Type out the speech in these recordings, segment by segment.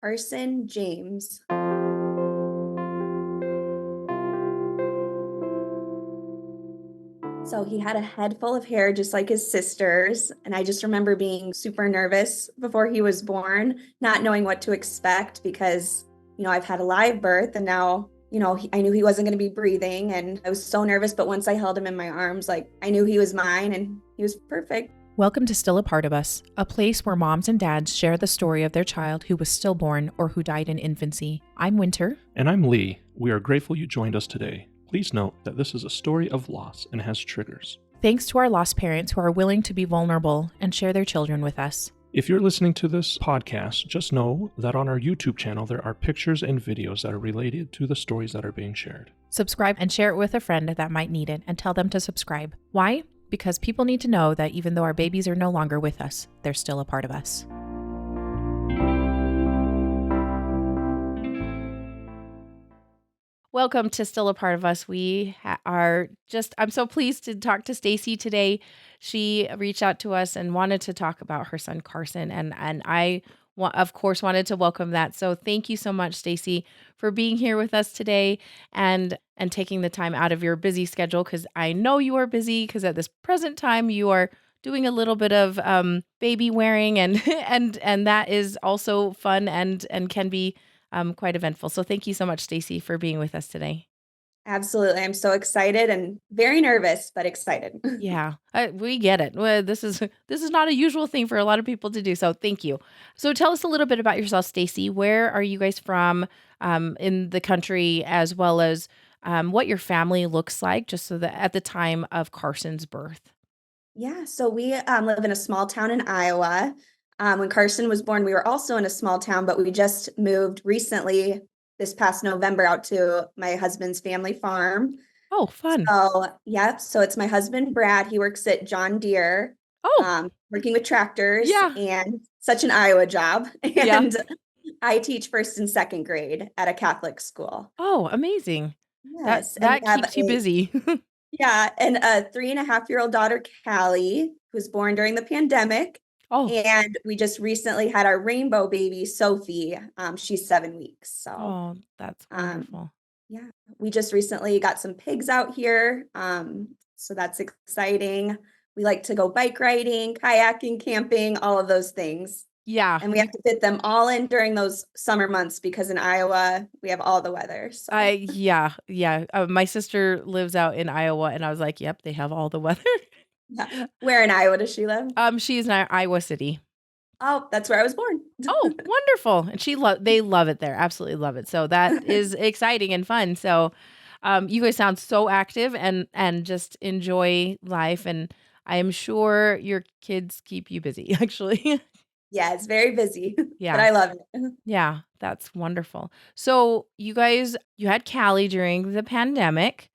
Carson James. So he had a head full of hair just like his sisters. And I just remember being super nervous before he was born, not knowing what to expect because, I've had a live birth and now, I knew he wasn't going to be breathing and I was so nervous. But once I held him in my arms, like I knew he was mine and he was perfect. Welcome to Still a Part of Us, a place where moms and dads share the story of their child who was stillborn or who died in infancy. I'm Winter. And I'm Lee. We are grateful you joined us today. Please note that this is a story of loss and has triggers. Thanks to our lost parents who are willing to be vulnerable and share their children with us. If you're listening to this podcast, just know that on our YouTube channel there are pictures and videos that are related to the stories that are being shared. Subscribe and share it with a friend that might need it and tell them to subscribe. Why? Because people need to know that even though our babies are no longer with us, they're still a part of us. Welcome to Still a Part of Us. I'm so pleased to talk to Stacy today. She reached out to us and wanted to talk about her son, Carson. And I, of course, wanted to welcome that. So thank you so much, Stacy, for being here with us today and taking the time out of your busy schedule, because I know you are busy because at this present time you are doing a little bit of baby wearing and and that is also fun and can be quite eventful. So thank you so much, Stacy, for being with us today. Absolutely. I'm so excited and very nervous, but excited. Yeah, we get it. Well, this is not a usual thing for a lot of people to do. So thank you. So tell us a little bit about yourself, Stacy. Where are you guys from in the country, as well as what your family looks like, just so that at the time of Carson's birth? Yeah, so we live in a small town in Iowa. When Carson was born, we were also in a small town, but we just moved recently this past November out to my husband's family farm. Oh, fun. So it's my husband, Brad. He works at John Deere, Oh, working with tractors yeah. and such an Iowa job. Yeah. And I teach first and second grade at a Catholic school. Oh, amazing. Yes, and That we have keeps you busy. and a 3.5-year-old daughter, Callie, who was born during the pandemic. Oh, And we just recently had our rainbow baby, Sophie. She's 7 weeks. that's Um, wonderful. yeah, we just recently got some pigs out here. So that's exciting. We like to go bike riding, kayaking, camping, all of those things. Yeah. And we have to fit them all in during those summer months because in Iowa, we have all the weather. So Yeah. My sister lives out in Iowa, and I was like, "Yep, they have all the weather." yeah. Where in Iowa does she live? She's in Iowa City. Oh, that's where I was born. Oh, wonderful! And they love it there, absolutely love it. So that is exciting and fun. So, you guys sound so active and just enjoy life, and I am sure your kids keep you busy. Actually, Yeah, it's very busy, but yeah. I love it. Yeah, that's wonderful. So you had Callie during the pandemic,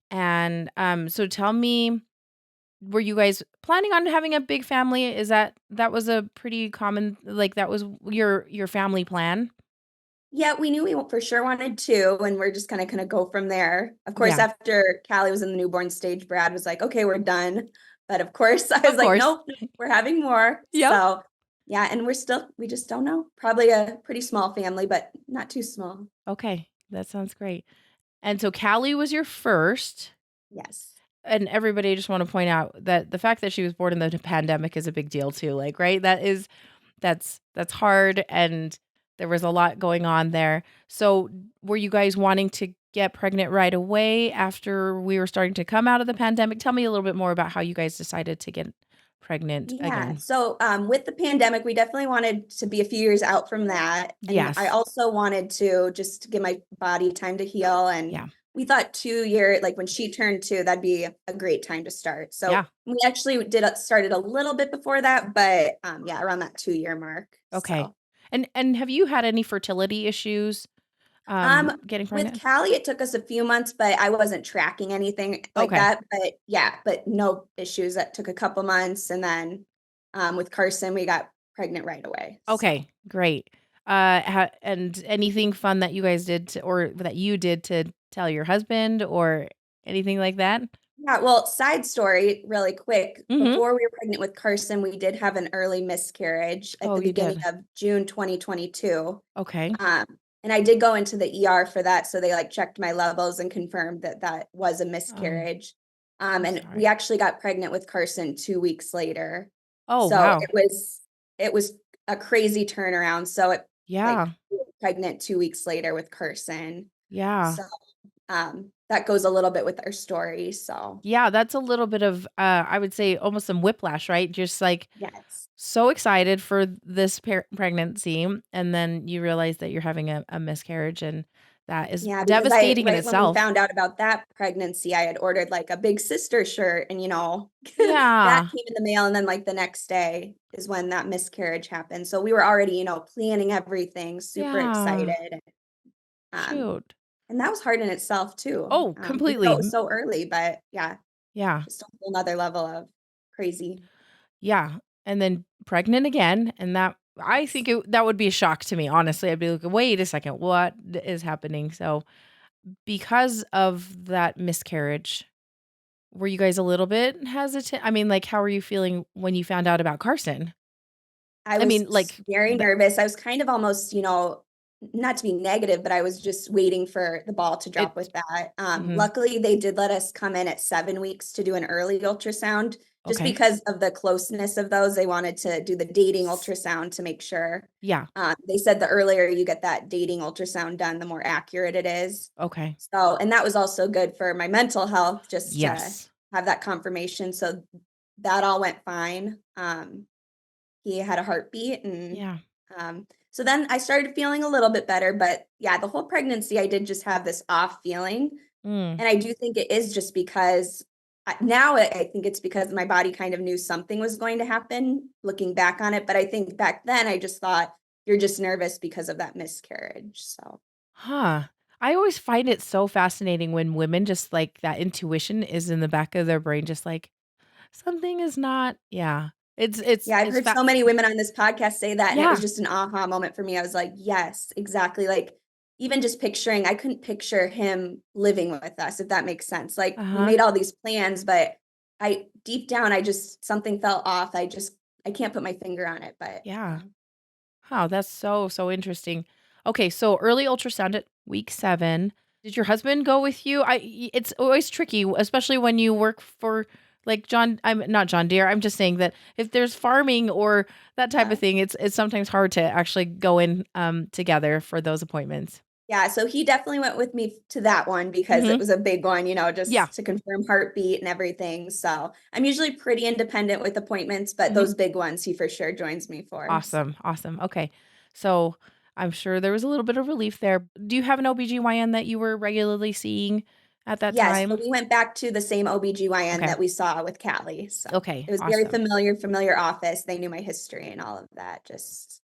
and so tell me, were you guys planning on having a big family? That was a pretty common, like that was your family plan? Yeah, we knew we for sure wanted to, and we're just gonna go from there. Of course, Yeah, after Callie was in the newborn stage, Brad was like, "Okay, we're done." But of course, I was of like, course. "Nope, we're having more." Yep. So, yeah, and we just don't know. Probably a pretty small family, but not too small. Okay, that sounds great. And so Callie was your first, Yes. and everybody, just want to point out that the fact that she was born in the pandemic is a big deal too. Like, right? That's hard, and there was a lot going on there. So, were you guys wanting to get pregnant right away after we were starting to come out of the pandemic? Tell me a little bit more about how you guys decided to get pregnant Yeah. again. So, with the pandemic, we definitely wanted to be a few years out from that. And I Yes. also wanted to just give my body time to heal. And Yeah. we thought 2 year, like when she turned 2, that'd be a great time to start. Yeah. So we actually started a little bit before that, but yeah, around that 2 year mark. Okay. So And have you had any fertility issues getting with pregnant? Callie, it took us a few months, but I wasn't tracking anything like Okay. that. But yeah, but no issues. That took a couple months. And then with Carson, we got pregnant right away. So. Okay. Great. And anything fun that you guys did or that you did to tell your husband or anything like that? Yeah, well, side story, really quick. Mm-hmm. Before we were pregnant with Carson, we did have an early miscarriage at Oh, the you beginning did. of June 2022. Okay. Um, and I did go into the ER for that, so they like checked my levels and confirmed that that was a Oh, miscarriage. I'm And we sorry. actually got pregnant with Carson 2 weeks later. Oh, So wow. it was a crazy turnaround. So it like Yeah. we were pregnant 2 weeks later with Carson. Yeah. So that goes a little bit with our story. So Yeah, that's a little bit of, I would say almost some whiplash, right? Just like yes. so excited for this pregnancy, and then you realize that you're having a miscarriage, and that is Yeah, because I devastating in right when we itself. found out about that pregnancy, I had ordered like a big sister shirt and that Yeah. came in the mail and then like the next day is when that miscarriage happened. So we were already, planning everything, super Yeah. excited. Um Shoot. and that was hard in itself too. Oh, Even though completely. it was so early, but yeah, Yeah. just a whole nother level of crazy. Yeah. And then pregnant again, and that I Yes. think that would be a shock to me, honestly. I'd be like, "Wait a second, what is happening?" So, because of that miscarriage, were you guys a little bit hesitant? I mean, like, how were you feeling when you found out about Carson? I I mean, was like, very nervous. I was kind of almost, not to be negative, but I was just waiting for the ball to drop it with that. mhm, Luckily, they did let us come in at 7 weeks to do an early ultrasound just okay. because of the closeness of those. They wanted to do the dating S ultrasound to make sure. Yeah, They said the earlier you get that dating ultrasound done, the more accurate it is. okay. So, and that was also good for my mental health just to Yes. have that confirmation. So that all went fine. He had a heartbeat Yeah. so then I started feeling a little bit better, but yeah, the whole pregnancy I did just have this off feeling, Mm. and I do think it is just because now I think it's because my body kind of knew something was going to happen looking back on it, but I think back then I just thought you're just nervous because of that miscarriage. So, Huh. I always find it so fascinating when women just, like, that intuition is in the back of their brain, just like, "Something is not." Yeah. yeah, I've It's heard so many women on this podcast say that, and it was Yeah. just an aha moment for me. I was like, yes, exactly. Like, even just picturing, I couldn't picture him living with us, if that makes sense. Like, we Uh-huh. made all these plans, but deep down, something felt off. I can't put my finger on it, but Yeah. yeah. Wow, that's so, so interesting. Okay, so early ultrasound at week 7. Did your husband go with you? It's always tricky, especially when you work for like I'm not John Deere. I'm just saying that if there's farming or that type Yeah. of thing, it's sometimes hard to actually go in together for those appointments. Yeah, so he definitely went with me to that one because it Mhm. was a big one, Yeah. just to confirm heartbeat and everything. So I'm usually pretty independent with appointments, but Mhm. those big ones he for sure joins me for. So. Awesome. Awesome. Okay. So, I'm sure there was a little bit of relief there. Do you have an OBGYN that you were regularly seeing at that Yes, so time? we went back to the same OBGYN Okay. that we saw with Callie, so Okay. it was very Awesome. familiar office, they knew my history and all of that, just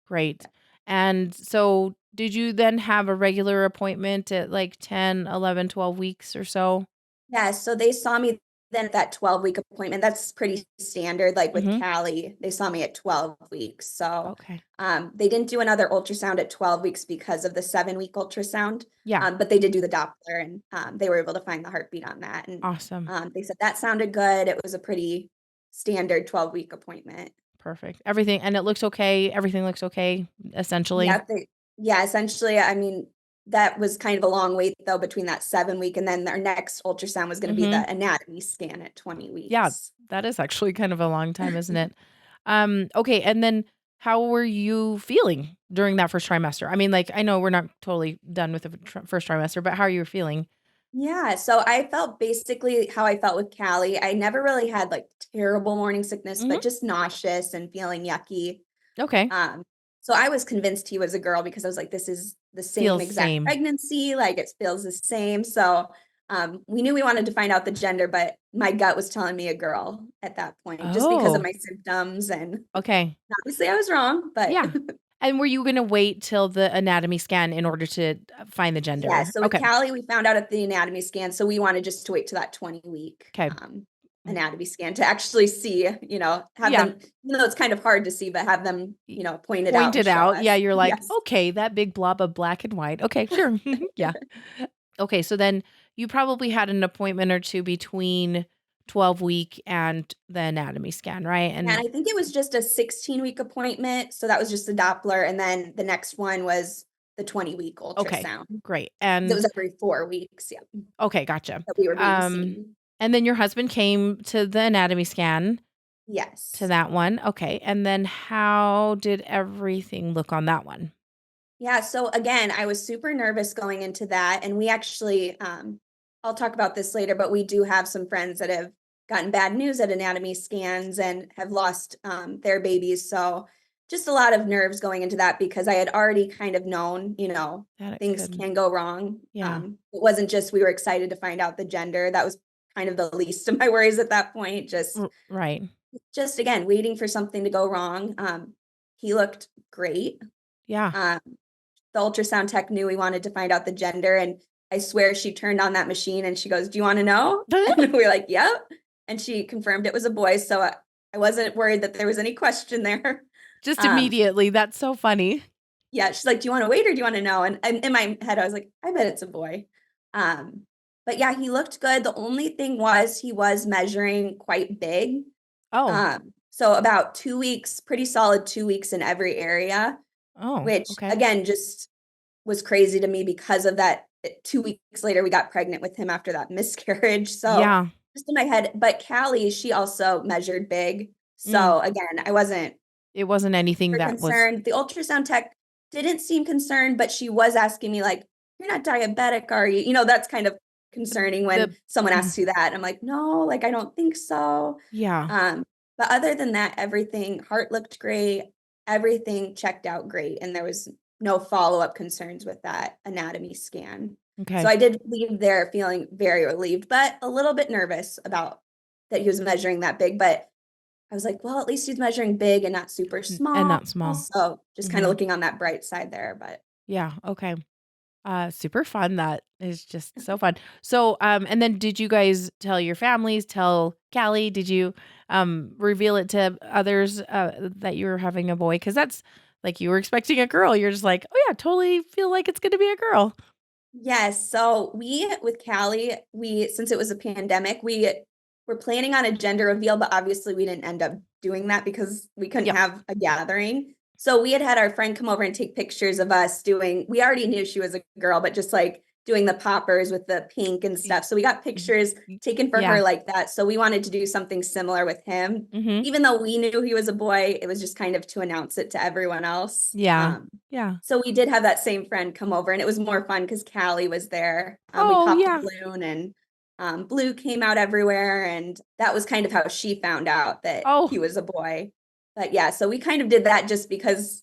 Great. And so did you then have a regular appointment at like 10, 11, 12 weeks or so? yeah, so they saw me then at that 12-week appointment, that's pretty standard, like, with Mhm. Callie, they saw me at 12 weeks, so, Okay. they didn't do another ultrasound at 12 weeks because of the 7-week ultrasound, Yeah. but they did do the Doppler, and, they were able to find the heartbeat on that, and, Awesome. they said that sounded good, it was a pretty standard 12-week appointment. Perfect. Everything and it looks okay. Everything looks okay essentially. Yeah, yeah, essentially, I mean, that was kind of a long wait though between that 7 week and then our next ultrasound was gonna be Mhm. the anatomy scan at 20 Yeah, weeks. that is actually kind of a long time, isn't it? Okay, and then how were you feeling during that first trimester? I mean, like I know we're not totally done with the first trimester, but how are you feeling? Yeah, so I felt basically how I felt with Callie. I never really had, like, terrible morning sickness, Mhm. but just nauseous and feeling yucky. Okay. Um, so I was convinced he was a girl because I was like, "This is the same Feels exact same. pregnancy, like, it feels the same." So, we knew we wanted to find out the gender, but my gut was telling me a girl at that point just because of Oh, my symptoms, and okay. obviously I was wrong, but Yeah. And were you gonna wait till the anatomy scan in order to find the yeah, gender? so with Okay. Callie, we found out at the anatomy scan, so we wanted just to wait till that 20-week, Okay. anatomy scan to actually see, have Yeah. them even though it's kind of hard to see, but have them, Y point it out Point and it show out. Yeah, us. you're like, Yes. "Okay, that big blob of black and white. Okay, sure." Yeah. Okay, so then you probably had an appointment or two between 12-week and the anatomy scan, right? And I think it was just a 16-week appointment. So that was just the Doppler. And then the next one was the 20-week okay, ultrasound. great. It And was every 4 weeks. Yeah. okay, gotcha. That we were being seen. And then your husband came to the anatomy scan Yes. to that one. Okay. And then how did everything look on that one? Yeah. So again, I was super nervous going into that. And we actually, I'll talk about this later, but we do have some friends that have gotten bad news at anatomy scans and have lost their babies. So just a lot of nerves going into that because I had already kind of known, That it things could. can go wrong. Yeah. It wasn't just we were excited to find out the gender. That was kind of the least of my worries at that point. Right. Just again, waiting for something to go wrong. He looked great. Yeah. The ultrasound tech knew we wanted to find out the gender. And I swear she turned on that machine and she goes, "Do you want to know?" And we were like, "Yep." And she confirmed it was a boy. So I wasn't worried that there was any question there. Just immediately. That's so funny. Yeah. She's like, "Do you want to wait or do you want to know?" And in my head, I was like, "I bet it's a boy." But yeah, he looked good. The only thing was he was measuring quite big. Oh. So about 2 weeks, pretty solid 2 weeks in every area, Oh, which okay. again, just was crazy to me because of that. 2 weeks later, we got pregnant with him after that miscarriage. So Yeah. just in my head, but Callie, she also measured big. So again, It wasn't anything that was concerned. The ultrasound tech didn't seem concerned, but she was asking me like, "You're not diabetic, are you?" That's kind of concerning when someone asks you that. And I'm like, "No, like, I don't think so." yeah. But other than that, everything, heart looked great. Everything checked out great. And there was no follow-up concerns with that anatomy scan. Okay. So I did leave there feeling very relieved, but a little bit nervous about that he was measuring that big. But I was like, well, at least he's measuring big and not super small. And not small. So just kind of looking on that bright side there. But Yeah. Okay. Super fun. That is just so fun. So, and then did you guys tell your families, tell Callie, did you, reveal it to others, that you were having a boy? Cause that's like, you were expecting a girl. You're just like, oh yeah, totally feel like it's going to be a girl. yes, so with Callie, since it was a pandemic, we were planning on a gender reveal, but obviously we didn't end up doing that because we couldn't Yep. have a gathering. So we had our friend come over and take pictures of us we already knew she was a girl, but just like doing the poppers with the pink and stuff. So we got pictures taken for Yeah. her like that. So we wanted to do something similar with him. Mm-hmm. Even though we knew he was a boy, it was just kind of to announce it to everyone else. Yeah. Yeah. So we did have that same friend come over, and it was more fun because Callie was there. We Oh, popped yeah. a balloon, and blue came out everywhere, and that was kind of how she found out that Oh. he was a boy. But yeah, so we kind of did that just because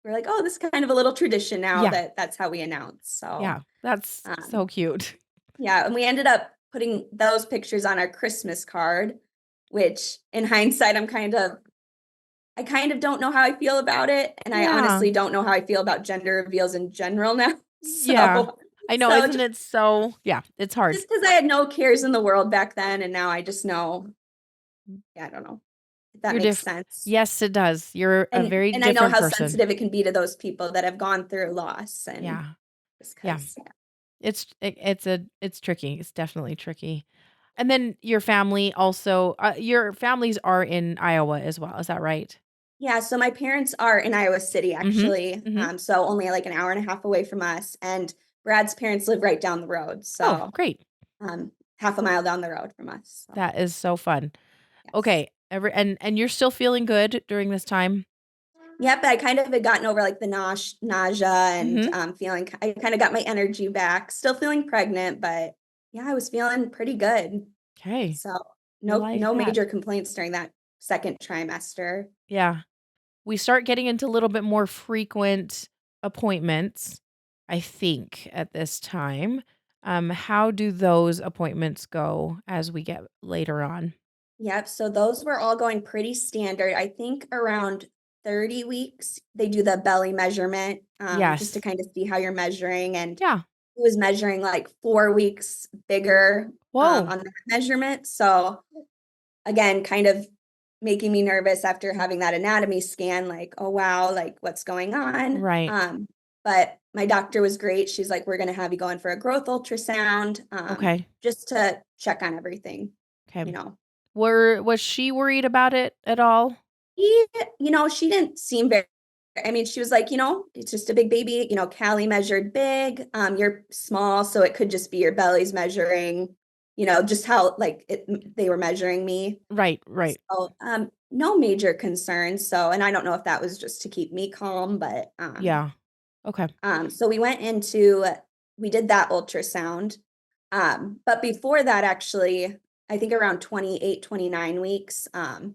we're like, oh, this is kind of a little tradition now Yeah. that's how we announce. So Yeah. That's so cute. yeah, and we ended up putting those pictures on our Christmas card, which in hindsight, I kind of don't know how I feel about it. And I honestly don't know how I feel about gender reveals in general now. Yeah. I know, isn't it so? Yeah, it's hard. Just because I had no cares in the world back then, and now I just know. Yeah, I don't know if that makes sense. Yes, it does. You're a very and I know different how person. sensitive it can be to those people that have gone through loss. And yeah. It's tricky. It's definitely tricky. And then your family also, your families are in Iowa as well. Is that right? Yeah, so my parents are in Iowa City, actually. Mhm. So only like an hour and a half away from us. And Brad's parents live right down the road. Oh, So great. half a mile down the road from us. So, That is so fun. yes. Okay. And you're still feeling good during this time? Yep, I kind of had gotten over like the nausea and Mhm. feeling, I kind of got my energy back. Still feeling pregnant, but yeah, I was feeling pretty good. Okay. So I no like no that. major complaints during that second trimester. Yeah. We start getting into a little bit more frequent appointments, I think, at this time. How do those appointments go as we get later on? Yep, so those were all going pretty standard. I think around 30 weeks, they do the belly measurement, just to Yes. kind of see how you're measuring. And Yeah. he was measuring like 4 weeks bigger Whoa. on that measurement. So again, kind of making me nervous after having that anatomy scan, like, oh wow, like what's going on? Right. But my doctor was great. She's like, we're going to have you go in for a growth ultrasound, Okay. just to check on everything, Okay. you know. Was she worried about it at all? She didn't seem very, I mean, she was like, it's just a big baby, Callie measured big, you're small, so it could just be your belly's measuring, just how like they were measuring me. Right. So, no major concerns. So, and I don't know if that was just to keep me calm, but, Yeah. Okay. so we did that ultrasound. But before that, actually, I think around 28, 29 weeks,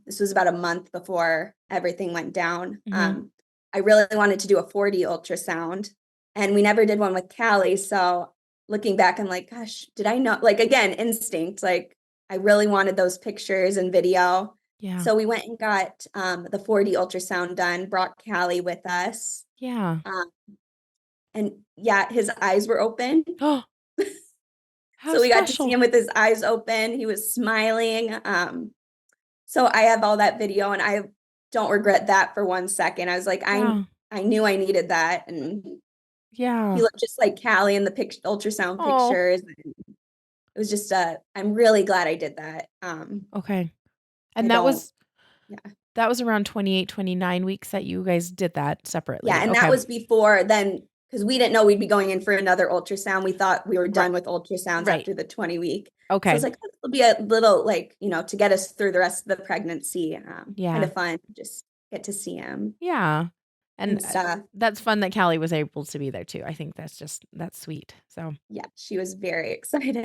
this was about a month before everything went down. Mhm. I really wanted to do a 4D ultrasound, and we never did one with Callie. So looking back, I'm like, gosh, did I know? Like, again, instinct, like I really wanted those pictures and video. Yeah. So we went and got the 4D ultrasound done, brought Callie with us. Yeah. Um, and yeah, his eyes were open. Oh, how So we got to see special. him with his eyes open. He was smiling. So I have all that video and I don't regret that for 1 second. I was like, Yeah. I knew I needed that. And Yeah. he looked just like Callie in the ultrasound Oh, pictures. It was just I'm really glad I did that. okay. I And don't, yeah. that was around 28, 29 weeks that you guys did that Yeah. separately. And that Okay. was before then, because we didn't know we'd be going in for another ultrasound. We thought we were Right. done with ultrasounds Right. after the 20-week. So Okay. it's like, it'll be a little like, to get us through the rest of the pregnancy. Kind Yeah. of fun. Just get to see him Yeah. And and stuff. that's fun that Callie was able to be there too. I think that's sweet. So, Yeah, she was very excited.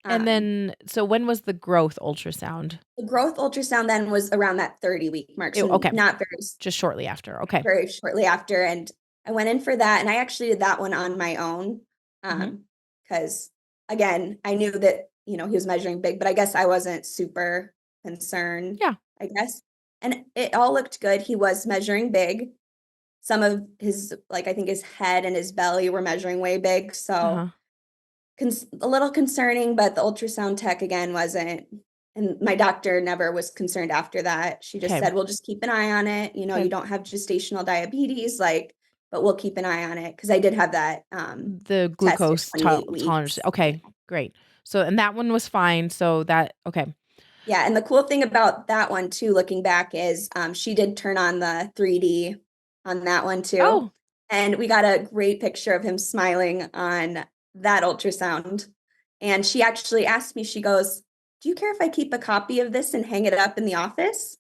and Um, then, so when was the growth ultrasound? the growth ultrasound then was around that 30-week mark. So Okay. not Just shortly after. Okay. very shortly after. And I went in for that. And I actually did that one on my own. Mhm. Because again, I knew that, he was measuring big, but I guess I wasn't super concerned, Yeah. I guess. And it all looked good. He was measuring big. Some of his, like, I think his head and his belly were measuring way big. So Uh-huh. a little concerning, but the ultrasound tech again wasn't. And my doctor never was concerned after that. She just Okay. said, we'll just keep an eye on it. You Okay. don't have gestational diabetes, but we'll keep an eye on it. Cause I did have that The test at glucose 28 tolerance. weeks. Okay. Great. So, and that one was fine. So that, okay. Yeah. And the cool thing about that one too, looking back, is she did turn on the 3D on that one too. Oh, And we got a great picture of him smiling on that ultrasound. And she actually asked me, she goes, do you care if I keep a copy of this and hang it up in the office?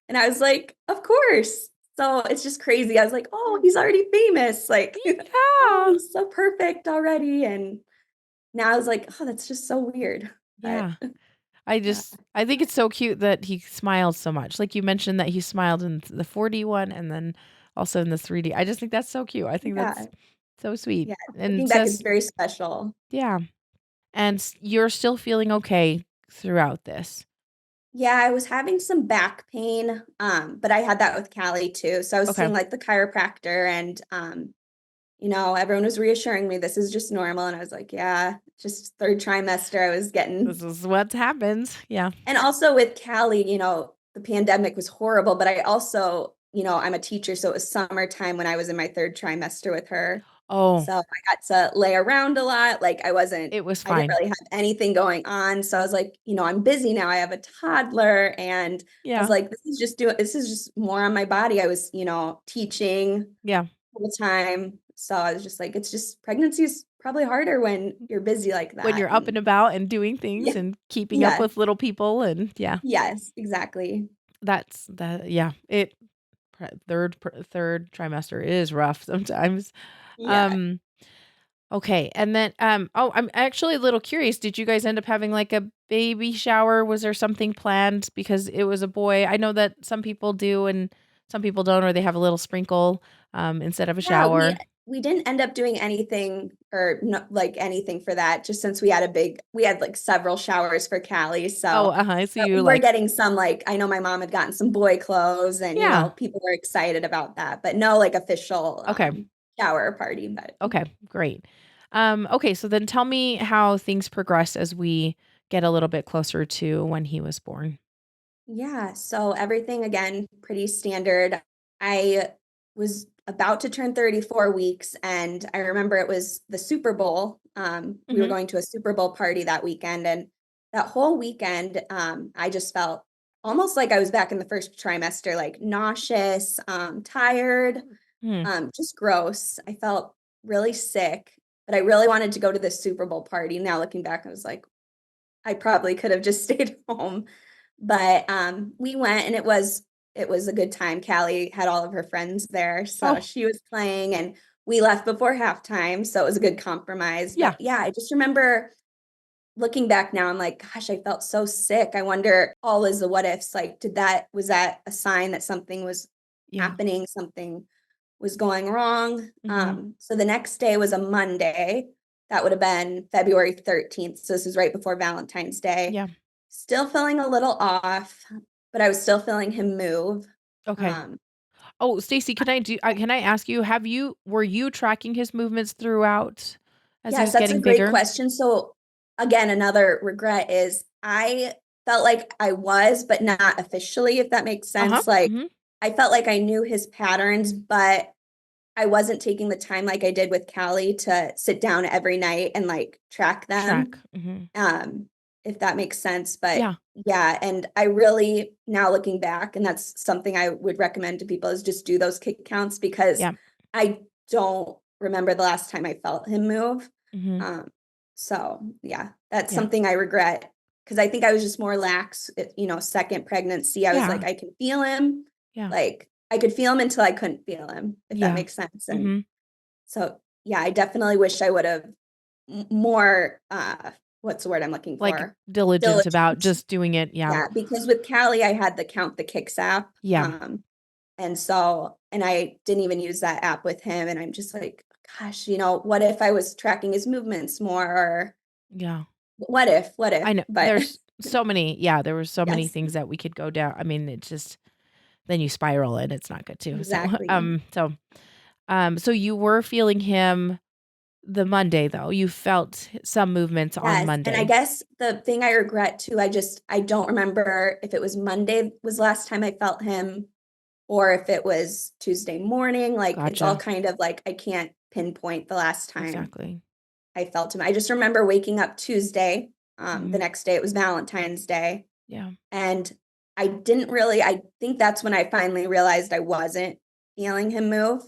And I was like, of course. So it's just crazy. I was like, oh, he's already famous. Like, yeah. oh, so perfect already. And now I was like, oh, that's just so weird. But Yeah. yeah, I think it's so cute that he smiles so much. Like you mentioned that he smiled in the 4D one and then also in the 3D. I just think that's so cute. I think yeah, that's so sweet. yeah. And Looking back, it's says, very special. yeah. And you're still feeling okay throughout this. Yeah, I was having some back pain, but I had that with Callie too. So I was Okay. seeing like the chiropractor and everyone was reassuring me this is just normal. And I was like, yeah, just third trimester. I was This getting, is what happens. Yeah. and also with Callie, the pandemic was horrible, but I also, I'm a teacher. So it was summertime when I was in my third trimester with her. Oh, So I got to lay around a lot. Like it was I didn't fine. really have anything going on. So I was like, I'm busy now. I have a toddler. And I was Yeah. like, this is just more on my body. I was, teaching Yeah. all the time. So I was just like, it's just pregnancy is probably harder when you're busy like When that. you're up and about and doing things Yeah. and keeping up Yeah. with little people and yeah, Yes, exactly. that's that. Yeah. Third trimester is rough sometimes. Yeah. Um, okay. And then, oh, I'm actually a little curious. Did you guys end up having like a baby shower? Was there something planned because it was a boy? I know that some people do and some people don't, or they have a little sprinkle, instead of a Yeah, we shower. we didn't end up doing anything or no, like anything for that, just since we had like several showers for Callie. Oh, So so but you we were like, getting some, like, I know my mom had gotten some boy clothes and yeah. people were excited about that, but no like official Okay. shower party. But Okay. Great. Okay. So then tell me how things progress as we get a little bit closer to when he was born. yeah, so everything again, pretty standard. I was about to turn 34 weeks, and I remember it was the Super Bowl. We were going to a Super Bowl party that weekend, and that whole weekend, I just felt almost like I was back in the first trimester, like nauseous, tired, just gross. I felt really sick, but I really wanted to go to the Super Bowl party. Now looking back, I was like, I probably could have just stayed home. But we went, and it was a good time. Callie had all of her friends there, so she was playing, and we left before halftime, so it was a good compromise. Yeah. But yeah, I just remember looking back now, I'm like, gosh, I felt so sick. I wonder, all is the what ifs, like, was that a sign that something was happening, something was going wrong? So the next day was a Monday. That would have been February 13th. So this is right before Valentine's Day. Yeah. Still feeling a little off, but I was still feeling him move. Okay. Stacy, can I ask you, were you tracking his movements throughout as he Yes, was that's a getting great bigger? question. So again, another regret is I felt like I was, but not officially, if that makes sense. Like I felt like I knew his patterns, but I wasn't taking the time like I did with Callie to sit down every night and like track them. If that makes sense. But yeah, and I really, now looking back, and that's something I would recommend to people, is just do those kick counts, because I don't remember the last time I felt him move. So yeah, that's something I regret, because I think I was just more lax, second pregnancy. I was like, I can feel him. Like I could feel him until I couldn't feel him, if that makes sense. And so yeah, I definitely wish I would have more, what's the word I'm looking like for? diligent about just doing it. Yeah, because with Callie, I had the Count the Kicks app. And I didn't even use that app with him. And I'm just like, gosh, what if I was tracking his movements more? Or what if? I know, But there's so many. There were so many things that we could go down. I mean, it just, then you spiral and it's not good too. Exactly. So you were feeling him the Monday, though. You felt some movements on Monday. And I guess the thing I regret too, I don't remember if it was Monday was last time I felt him, or if it was Tuesday morning. Like it's all kind of like, I can't pinpoint the last time I felt him. I just remember waking up Tuesday. The next day it was Valentine's Day. And I think that's when I finally realized I wasn't feeling him move.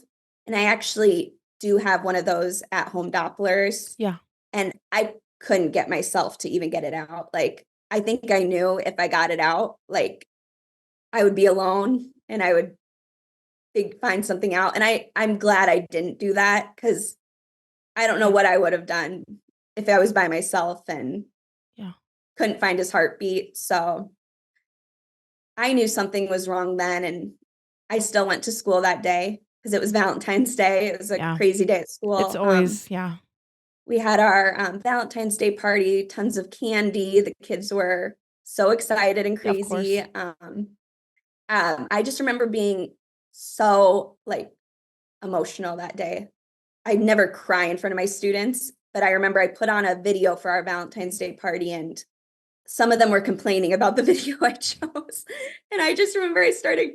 And I actually do have one of those at-home Dopplers. And I couldn't get myself to even get it out. Like, I think I knew if I got it out, like, I would be alone and I would find something out. And I'm glad I didn't do that, because I don't know what I would have done if I was by myself and couldn't find his heartbeat. So I knew something was wrong then, and I still went to school that day because it was Valentine's Day. It was a crazy day at school. It's always, We had our Valentine's Day party, tons of candy. The kids were so excited and crazy. I just remember being so like emotional that day. I'd never cry in front of my students, but I remember I put on a video for our Valentine's Day party, and some of them were complaining about the video I chose. And I just remember I started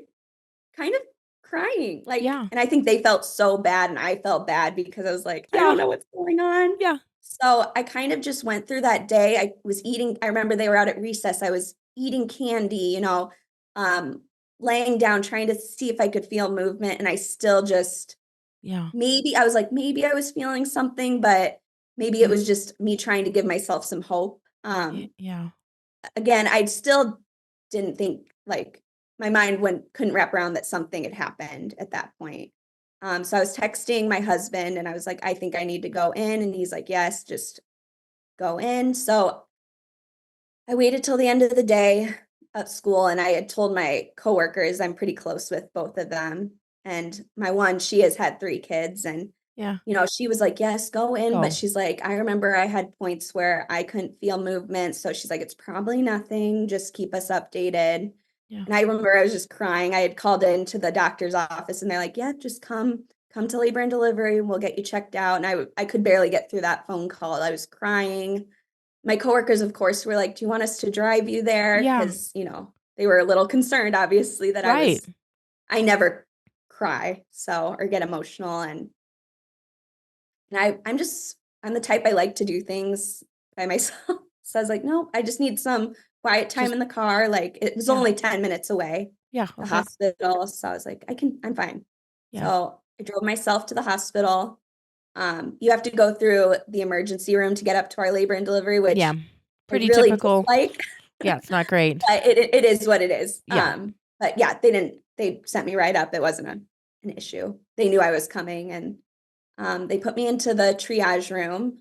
kind of crying. And I think they felt so bad, and I felt bad because I was like, I don't know what's going on. So I kind of just went through that day. I was eating, I remember they were out at recess. I was eating candy, laying down, trying to see if I could feel movement. And I still just, maybe I was like, maybe I was feeling something, but maybe it was just me trying to give myself some hope. Again, I still didn't think, like, my mind couldn't wrap around that something had happened at that point. So I was texting my husband and I was like, I think I need to go in. And he's like, yes, just go in. So I waited till the end of the day at school, and I had told my coworkers, I'm pretty close with both of them. And my one, she has had 3 kids, and she was like, yes, go in. But she's like, I remember I had points where I couldn't feel movement. So she's like, it's probably nothing. Just keep us updated. And I remember I was just crying. I had called into the doctor's office, and they're like, yeah, just come to labor and delivery, and we'll get you checked out. And I could barely get through that phone call. I was crying. My coworkers, of course, were like, do you want us to drive you there? Because, they were a little concerned, obviously, that I never cry, or get emotional. And I'm the type, I like to do things by myself. So I was like, no, I just need some quiet time Just in the car. Like it was yeah. only 10 minutes away, Yeah. the Okay. hospital. So I was like, I'm fine. Yeah. So I drove myself to the hospital. You have to go through the emergency room to get up to our labor and delivery, which Yeah. I Pretty really typical. dislike. Yeah, it's not great. But it is what it is. Yeah. But yeah, they sent me right up. It wasn't an issue. They knew I was coming, and they put me into the triage room,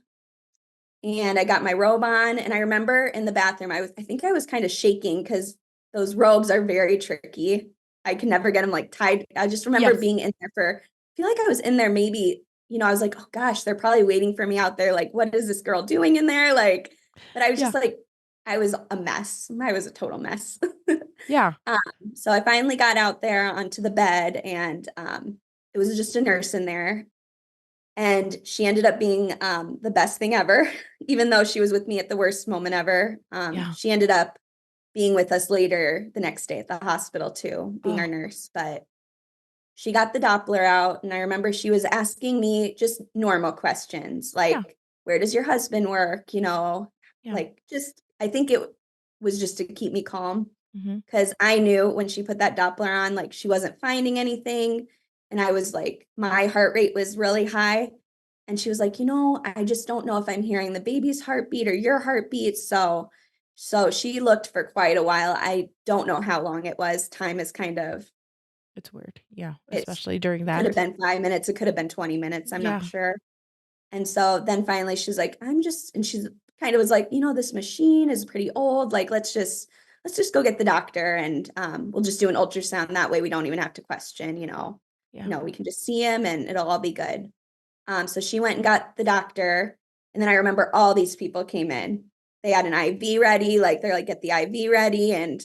and I got my robe on. And I remember in the bathroom, I think I was kind of shaking because those robes are very tricky. I can never get them like tied. I just remember Yes. being in there I feel like I was in there maybe, I was like, oh gosh, they're probably waiting for me out there. Like, what is this girl doing in there? Like, but I was Yeah. just like, I was a mess. I was a total mess. Yeah. So I finally got out there onto the bed, and it was just a nurse in there. And she ended up being the best thing ever, even though she was with me at the worst moment ever. Yeah. She ended up being with us later the next day at the hospital too, being our Oh. nurse. But she got the Doppler out, and I remember she was asking me just normal questions Yeah. like, where does your husband work? Yeah. Like, just, I think it was just to keep me calm, Mm-hmm. because I knew when she put that Doppler on, like, she wasn't finding anything. And I was like, my heart rate was really high. And she was like, I just don't know if I'm hearing the baby's heartbeat or your heartbeat. So she looked for quite a while. I don't know how long it was. Time is kind of, It's weird. Yeah. it's Especially during could have that. been 5 minutes. It could have been 20 minutes. I'm not Yeah. sure. And so then finally she's like, and she's kind of was like, this machine is pretty old. Like, let's just go get the doctor, and we'll just do an ultrasound. That way we don't even have to question, Yeah. we can just see him and it'll all be good. So she went and got the doctor. And then I remember all these people came in. They had an IV ready, like they're like, get the IV ready. And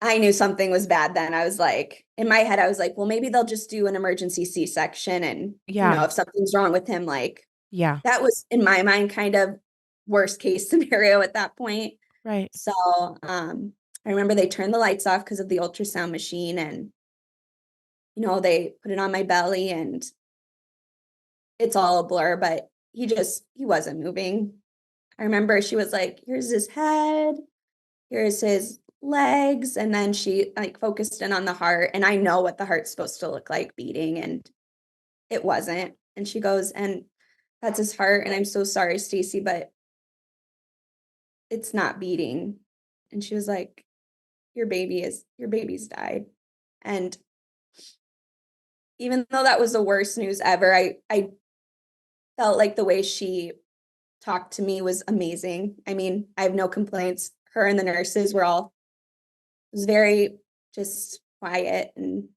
I knew something was bad then. I was like, in my head, I was like, well, maybe they'll just do an emergency C-section. And, Yeah. if something's wrong with him, like, Yeah. that was in my mind kind of worst case scenario at that point. Right. So I remember they turned the lights off because of the ultrasound machine, and they put it on my belly, and it's all a blur, but he wasn't moving. I remember she was like, here's his head, here's his legs, and then she like focused in on the heart, and I know what the heart's supposed to look like beating, and it wasn't. And she goes, and that's his heart, and I'm so sorry, Stacy, but it's not beating. And she was like, your baby's died. And even though that was the worst news ever, I felt like the way she talked to me was amazing. I mean, I have no complaints. Her and the nurses were all, it was very just quiet. And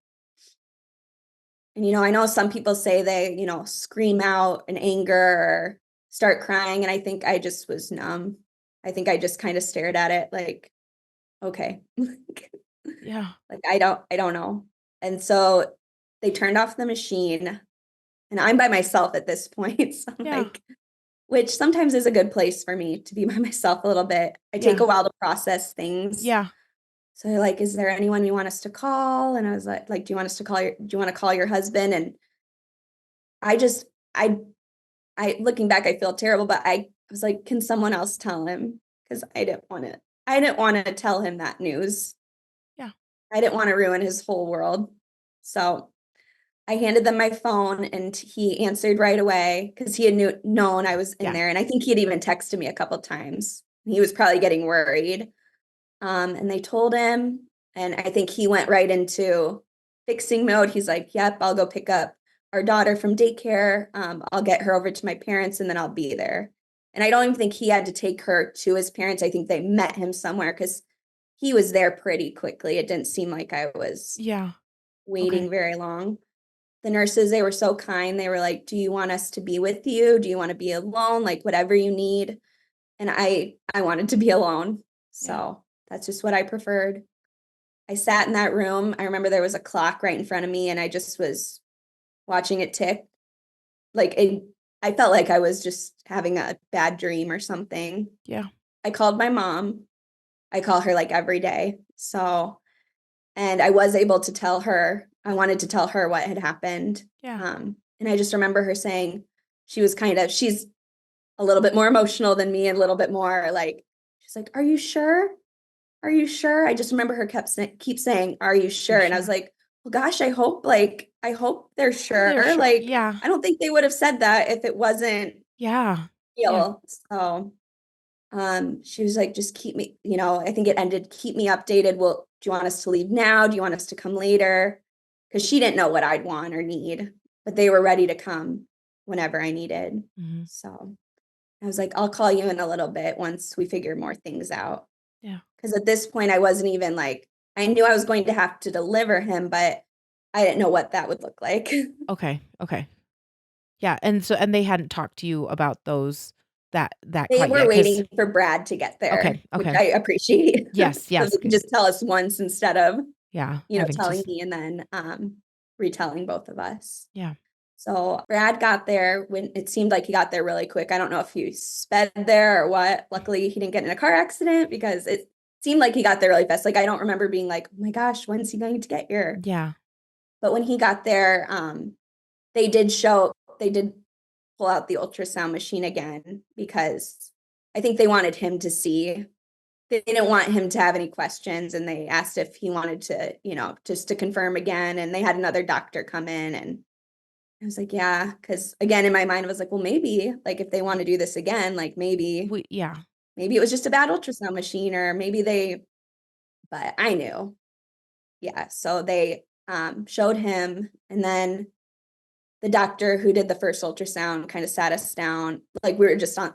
I know some people say they, scream out in anger or start crying. And I think I just was numb. I think I just kind of stared at it like, okay. Yeah. Like, I don't know. And so they turned off the machine, and I'm by myself at this point. So I'm Yeah. like, which sometimes is a good place for me to be by myself a little bit. I take Yeah. a while to process things. Yeah. So they're like, is there anyone you want us to call? And I was like, do you want to call your husband? And I just, looking back, I feel terrible, but I was like, can someone else tell him? Because I didn't want to tell him that news. Yeah. I didn't want to ruin his whole world. So I handed them my phone, and he answered right away because he had known I was in Yeah. there. And I think he had even texted me a couple times. He was probably getting worried. And they told him, and I think he went right into fixing mode. He's like, yep, I'll go pick up our daughter from daycare. I'll get her over to my parents, and then I'll be there. And I don't even think he had to take her to his parents. I think they met him somewhere because he was there pretty quickly. It didn't seem like I was Yeah. waiting Okay. very long. The nurses, they were so kind. They were like, do you want us to be with you? Do you want to be alone? Like, whatever you need. And I wanted to be alone. Yeah. So that's just what I preferred. I sat in that room. I remember there was a clock right in front of me, and I just was watching it tick. I felt like I was just having a bad dream or something. Yeah. I called my mom. I call her like every day. So, and I was able to tell her I wanted to tell her what had happened. Yeah. And I just remember her saying she's a little bit more emotional than me and a little bit more like, she's like, are you sure? Are you sure? I just remember her keep saying, are you sure? And I was sure? like, well, gosh, I hope they're sure. They're sure. Like, Yeah. I don't think they would have said that if it wasn't Yeah. Yeah. real. So, she was like, just keep me, I think it ended, keep me updated. Well, do you want us to leave now? Do you want us to come later? Because she didn't know what I'd want or need, but they were ready to come whenever I needed. Mm-hmm. So I was like, I'll call you in a little bit once we figure more things out. Yeah. Because at this point, I wasn't even like, I knew I was going to have to deliver him, but I didn't know what that would look like. Okay. Okay. Yeah. And they hadn't talked to you about that They quite were yet. waiting for Brad to get there, Okay. which Okay. I appreciate. Yes. So Yes. they could just tell us once instead of, Yeah. Having telling to. me and then retelling both of us. Yeah. So Brad got there when it seemed like he got there really quick. I don't know if he sped there or what. Luckily, he didn't get in a car accident because it seemed like he got there really fast. Like, I don't remember being like, oh my gosh, when's he going to get here? Yeah. But when he got there, they did pull out the ultrasound machine again because I think they wanted him to see. They didn't want him to have any questions, and they asked if he wanted to, just to confirm again. And they had another doctor come in, and I was like, yeah, because again, in my mind, I was like, well, maybe like if they want to do this again, like maybe Yeah. it was just a bad ultrasound machine, or but I knew. Yeah. So they showed him, and then the doctor who did the first ultrasound kind of sat us down. Like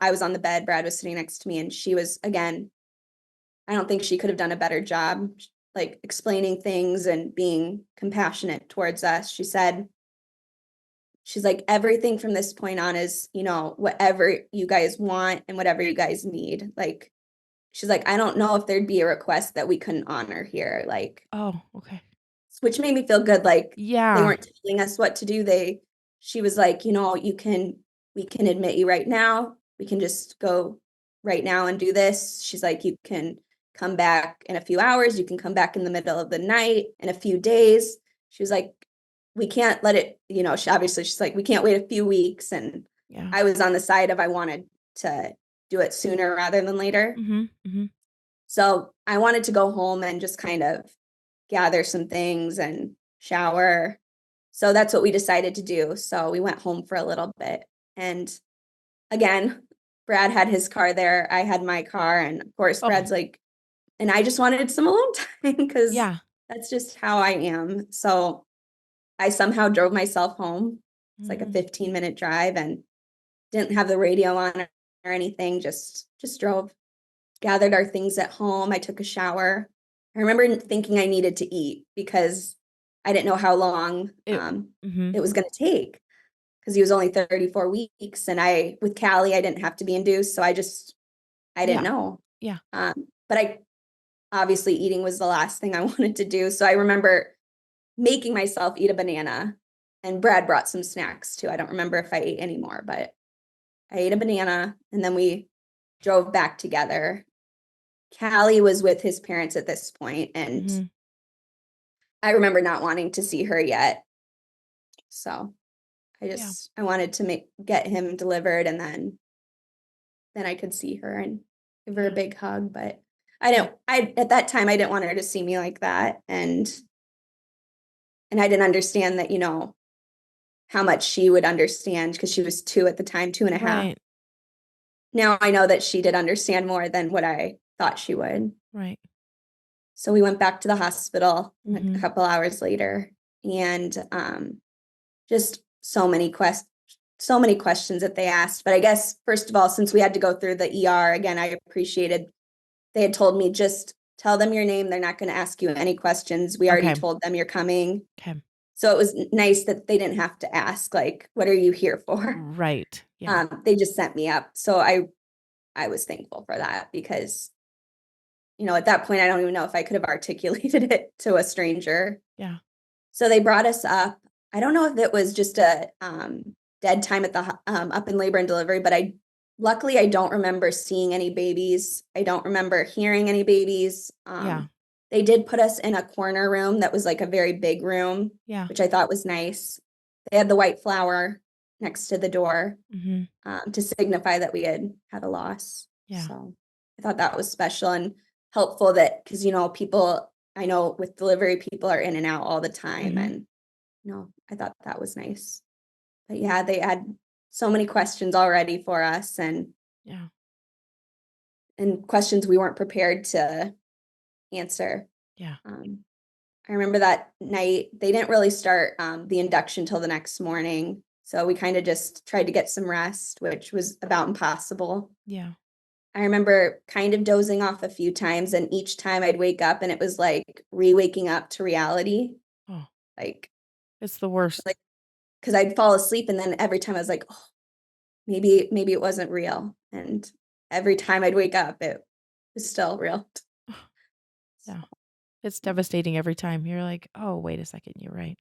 I was on the bed, Brad was sitting next to me, and she was, again, I don't think she could have done a better job, like explaining things and being compassionate towards us. She's like, everything from this point on is, whatever you guys want and whatever you guys need. Like, she's like, I don't know if there'd be a request that we couldn't honor here. Like, Oh, okay. which made me feel good. Like, they Yeah. weren't telling us what to do. She was like, we can admit you right now. We can just go right now and do this. She's like, you can come back in a few hours. You can come back in the middle of the night, in a few days. She was like, we can't let it, she's like, we can't wait a few weeks. And Yeah. I was on the side of, I wanted to do it sooner rather than later. Mm-hmm. Mm-hmm. So I wanted to go home and just kind of gather some things and shower. So that's what we decided to do. So we went home for a little bit. And again, Brad had his car there. I had my car. And of course, Oh. Brad's like, and I just wanted some alone time because Yeah. that's just how I am. So I somehow drove myself home. It's like a Mm-hmm. 15-minute drive and didn't have the radio on or anything. Just drove, gathered our things at home. I took a shower. I remember thinking I needed to eat because I didn't know how long Mm-hmm. it was going to take because he was only 34 weeks. And with Callie, I didn't have to be induced. So I didn't know. Yeah. But obviously eating was the last thing I wanted to do. So I remember making myself eat a banana, and Brad brought some snacks too. I don't remember if I ate any more, but I ate a banana and then we drove back together. Callie was with his parents at this point, and Mm-hmm. I remember not wanting to see her yet. So I wanted to get him delivered, and then I could see her and give her a big hug. But at that time, I didn't want her to see me like that. And I didn't understand that, how much she would understand because she was 2 at the time, 2.5. Right. Now I know that she did understand more than what I thought she would. Right. So we went back to the hospital Mm-hmm. a couple hours later, and just so many questions that they asked. But I guess, first of all, since we had to go through the ER, again, I appreciated they had told me, just tell them your name. They're not going to ask you any questions. We already told them you're coming. Okay. So it was nice that they didn't have to ask, like, what are you here for? Right. Yeah. They just sent me up. So I was thankful for that because, at that point, I don't even know if I could have articulated it to a stranger. Yeah. So they brought us up. I don't know if it was just a dead time at the up in labor and delivery, but luckily I don't remember seeing any babies. I don't remember hearing any babies. Yeah. They did put us in a corner room that was like a very big room, Yeah. which I thought was nice. They had the white flower next to the door to signify that we had had a loss. Yeah. So I thought that was special and helpful that, because, people, I know with delivery, people are in and out all the time. And, I thought that was nice. But yeah, they had so many questions already for us and Yeah. questions we weren't prepared to answer. Yeah. I remember that night, they didn't really start the induction till the next morning. So we kind of just tried to get some rest, which was about impossible. Yeah. I remember kind of dozing off a few times, and each time I'd wake up and it was like re-waking up to reality. Oh, Like, it's the worst. like, because I'd fall asleep, and then every time I was like, oh, maybe it wasn't real. And every time I'd wake up, it was still real. Yeah. It's devastating every time. You're like, oh, wait a second. You're right.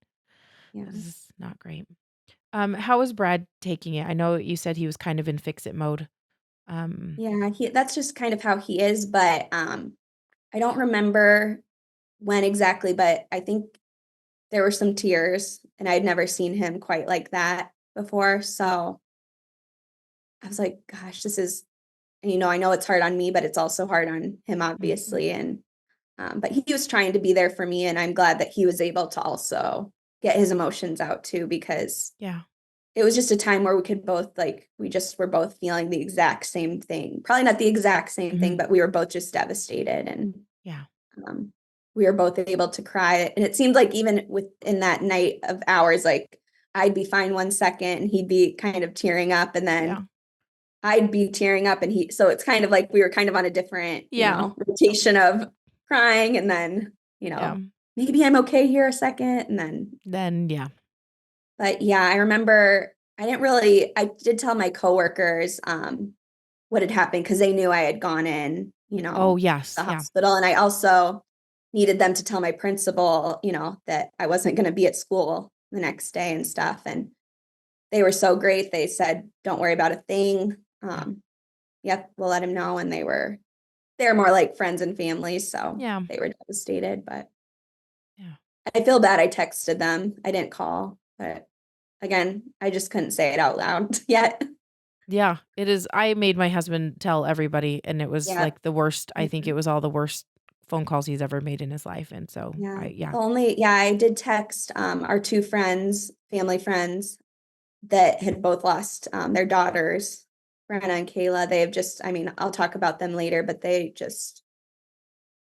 Yeah. This is not great. How was Brad taking it? I know you said he was kind of in fix-it mode. Yeah, that's just kind of how he is, but I don't remember when exactly, but I think there were some tears, and I'd never seen him quite like that before. So I was like, gosh, this is, I know it's hard on me, but it's also hard on him, obviously. And but he was trying to be there for me, and I'm glad that he was able to also get his emotions out too, because Yeah. it was just a time where we could both, like, we just were both feeling the exact same thing. Probably not the exact same thing, but we were both just devastated. And Yeah. we were both able to cry. And it seemed like even within that night of hours, like I'd be fine one second and he'd be kind of tearing up, and then I'd be tearing up, and so it's kind of like we were kind of on a different, rotation of crying, and then, maybe I'm okay here a second. And then, but yeah, I remember I did tell my coworkers what had happened, because they knew I had gone in, Oh, yes. the Yeah. hospital. And I also needed them to tell my principal, that I wasn't going to be at school the next day and stuff. And they were so great. They said, don't worry about a thing. Yep, we'll let him know. And they're more like friends and family. So they were devastated, but I feel bad I texted them. I didn't call, but again, I just couldn't say it out loud yet. Yeah, it is. I made my husband tell everybody, and it was Yeah. like the worst. I think it was all the worst phone calls he's ever made in his life. And so, I did text our two friends, family friends, that had both lost their daughters, Brenna and Kayla. They have just, I'll talk about them later, but they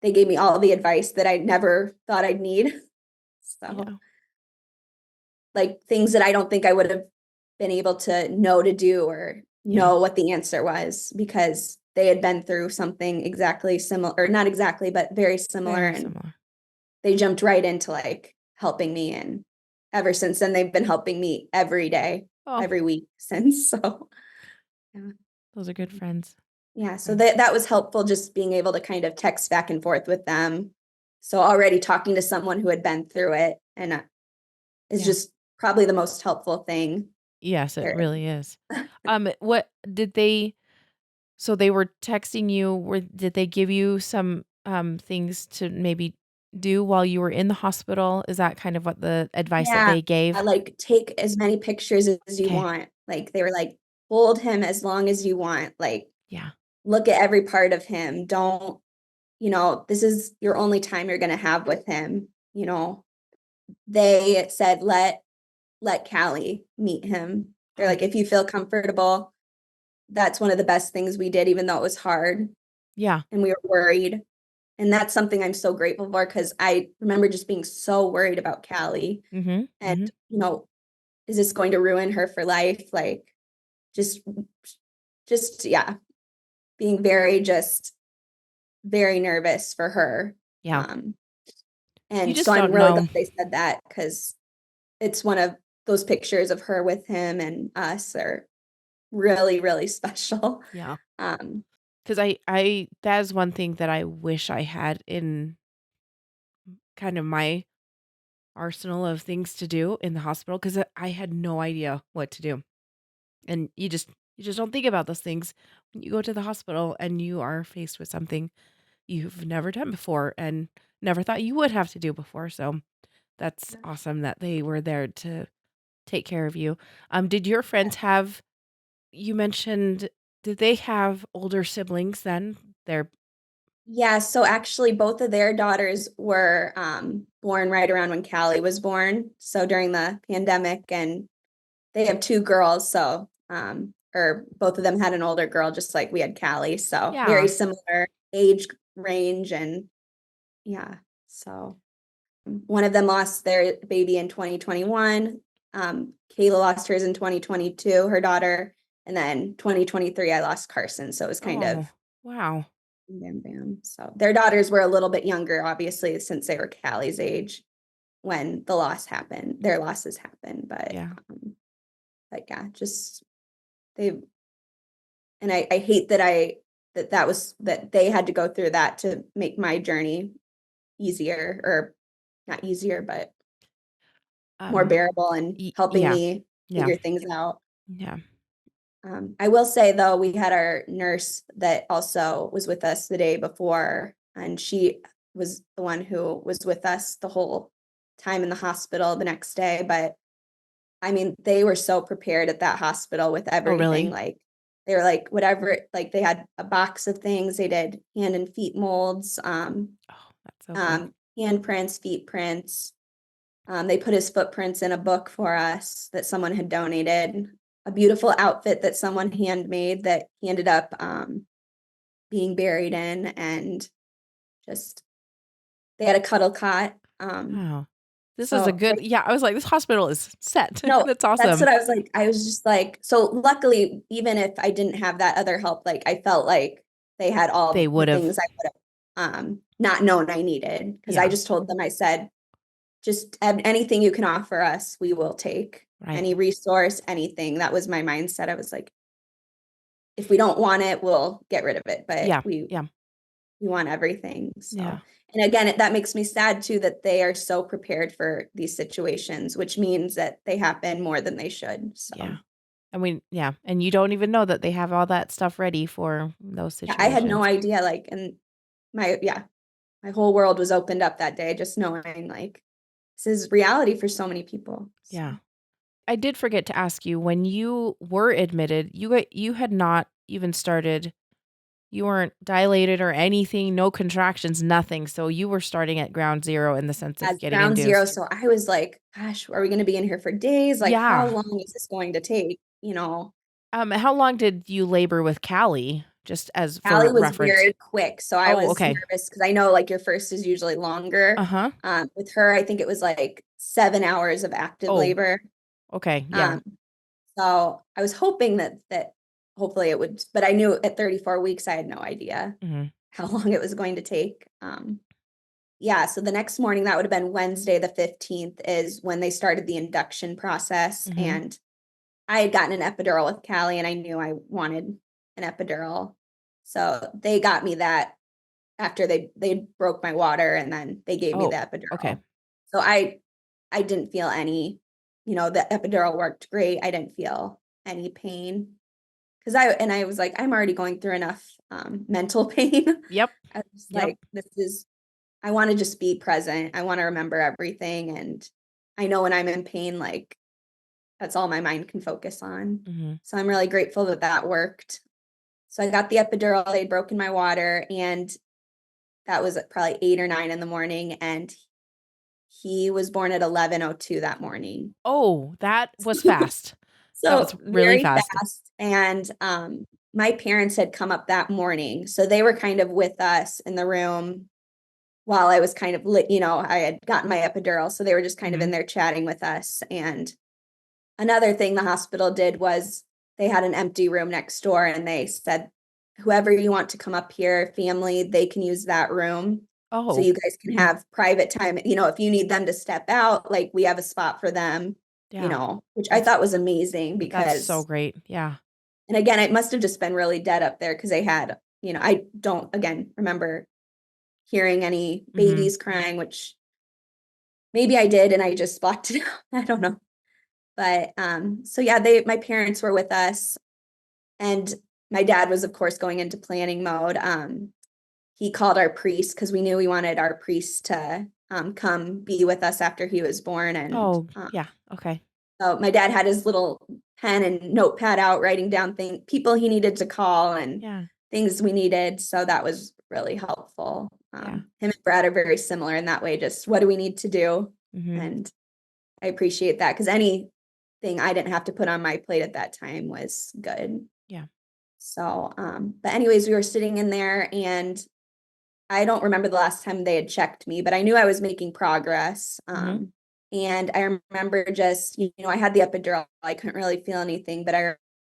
gave me all the advice that I never thought I'd need. So, like, things that I don't think I would have been able to know to do or know what the answer was, because they had been through something exactly similar, or not exactly, but very similar. And they jumped right into like helping me. And ever since then, they've been helping me every day, every week since. So those are good friends. Yeah. So that was helpful, just being able to kind of text back and forth with them. So already talking to someone who had been through it, and is just probably the most helpful thing. Yes, it really is. What did they? So they were texting you. Did they give you some things to maybe do while you were in the hospital? Is that kind of what the advice that they gave? Like, take as many pictures as you want. Like, they were like, hold him as long as you want. Like, look at every part of him. Don't, this is your only time you're going to have with him. They said, let Callie meet him. They're like, if you feel comfortable, that's one of the best things we did, even though it was hard. Yeah. And we were worried. And that's something I'm so grateful for, because I remember just being so worried about Callie. And, is this going to ruin her for life? Like, just being very nervous for her. And so I'm really glad they said that, because it's one of those pictures of her with him and us are really, really special. Yeah. Because I that is one thing that I wish I had in kind of my arsenal of things to do in the hospital, because I had no idea what to do. And you just don't think about those things when you go to the hospital and you are faced with something. you've never done before and never thought you would have to do before. So that's awesome that they were there to take care of you. Did your friends have, you mentioned, did they have older siblings then? They're Yeah, so actually both of their daughters were born right around when Callie was born. So during the pandemic, and they have two girls, so or both of them had an older girl, just like we had Callie. So very yeah. similar age range, and yeah. So one of them lost their baby in 2021. Kayla lost hers in 2022, her daughter, and then 2023 I lost Carson. So it was kind Oh, of wow. bam bam. So their daughters were a little bit younger, obviously, since they were Callie's age when the loss happened. Their losses happened, Yeah. but yeah, just they and I hate that that they had to go through that to make my journey easier, or not easier, but more Um, bearable and helping yeah. me Yeah. figure things out. Yeah. I will say though, we had our nurse that also was with us the day before, and she was the one who was with us the whole time in the hospital the next day. But I mean, they were so prepared at that hospital with Oh, everything. really? Like they were like whatever, like they had a box of things. They did hand and feet molds, Oh, that's so good. hand prints, feet prints. They put his footprints in a book for us that someone had donated, a beautiful outfit that someone handmade that he ended up being buried in, and just they had a cuddle cot. Wow. This is a So good, yeah. I was like, this hospital is set. no, That's that's awesome. what I was like. I was just like, so luckily, even if I didn't have that other help, like I felt like they had They all the would have, things I would have not known I needed. Because I yeah, just told them, I said, just anything you can offer us, we will take. right. Any resource, anything. That was my mindset. I was like, if we don't want it, we'll get rid of it. But Yeah. we Yeah. want everything. So, Yeah. and again, that makes me sad too that they are so prepared for these situations, which means that they happen more than they should. So, Yeah. And yeah. And you don't even know that they have all that stuff ready for those yeah, I had no situations. idea. Like, and my whole world was opened up that day, just knowing like this is reality for so many people. So. Yeah. I did forget to ask you, when you were admitted, you had not even started, you weren't dilated or anything, no contractions, nothing. So you were starting at ground zero in the sense of As getting ground zero. induced. So I was like, gosh, are we going to be in here for days? Like, how Yeah. long is this going to take? You know, How long did you labor with Callie? Just as for Allie was reference. very quick. So I Oh, was okay. nervous because I know like your first is usually longer. Uh-huh. With her, I think it was like 7 hours of active Oh, labor. okay. Yeah. Um, so I was hoping that hopefully it would, but I knew at 34 weeks, I had no idea Hmm. how long it was going to take. Yeah, so the next morning, that would have been Wednesday, the 15th, is when they started the induction process. Hmm. And I had gotten an epidural with Callie, and I knew I wanted an epidural. So they got me that after they broke my water, and then they gave me the Oh, okay. epidural. So I didn't feel any, the epidural worked great. I didn't feel any pain because I was like, I'm already going through enough mental pain. Yep. I was Yep. like, I want to just be present. I want to remember everything. And I know when I'm in pain, like that's all my mind can focus on. Hmm. So I'm really grateful that that worked. So I got the epidural, they'd broken my water, and that was at probably 8 or 9 in the morning. And he was born at 11:02 that morning. Oh, that was fast. That was So really very fast. fast. And my parents had come up that morning. So they were kind of with us in the room while I was kind of I had gotten my epidural. So they were just kind of Hmm. in there chatting with us. And another thing the hospital did was they had an empty room next door, and they said, whoever you want to come up here, family, they can use that room. So Oh, you guys can have private time. If you need them to step out, like we have a spot for them, yeah. which I That's thought was amazing that's so because, great. Yeah. and again, it must have just been really dead up there because they had, I don't, again, remember hearing any Hmm. babies crying, which maybe I did and I just blocked it out. I don't know. But so yeah, my parents were with us, and my dad was of course going into planning mode. he called our priest because we knew we wanted our priest to come be with us after he was born. And yeah. Okay. so my dad had his little pen and notepad out, writing down people he needed to call and things we needed. So that was really helpful. Him and Brad are very similar in that way. Just what do we need to do? And I appreciate that because anything I didn't have to put on my plate at that time was good. Yeah. So, but anyways, we were sitting in there and I don't remember the last time they had checked me, but I knew I was making progress. And I remember just, I had the epidural. I couldn't really feel anything, but I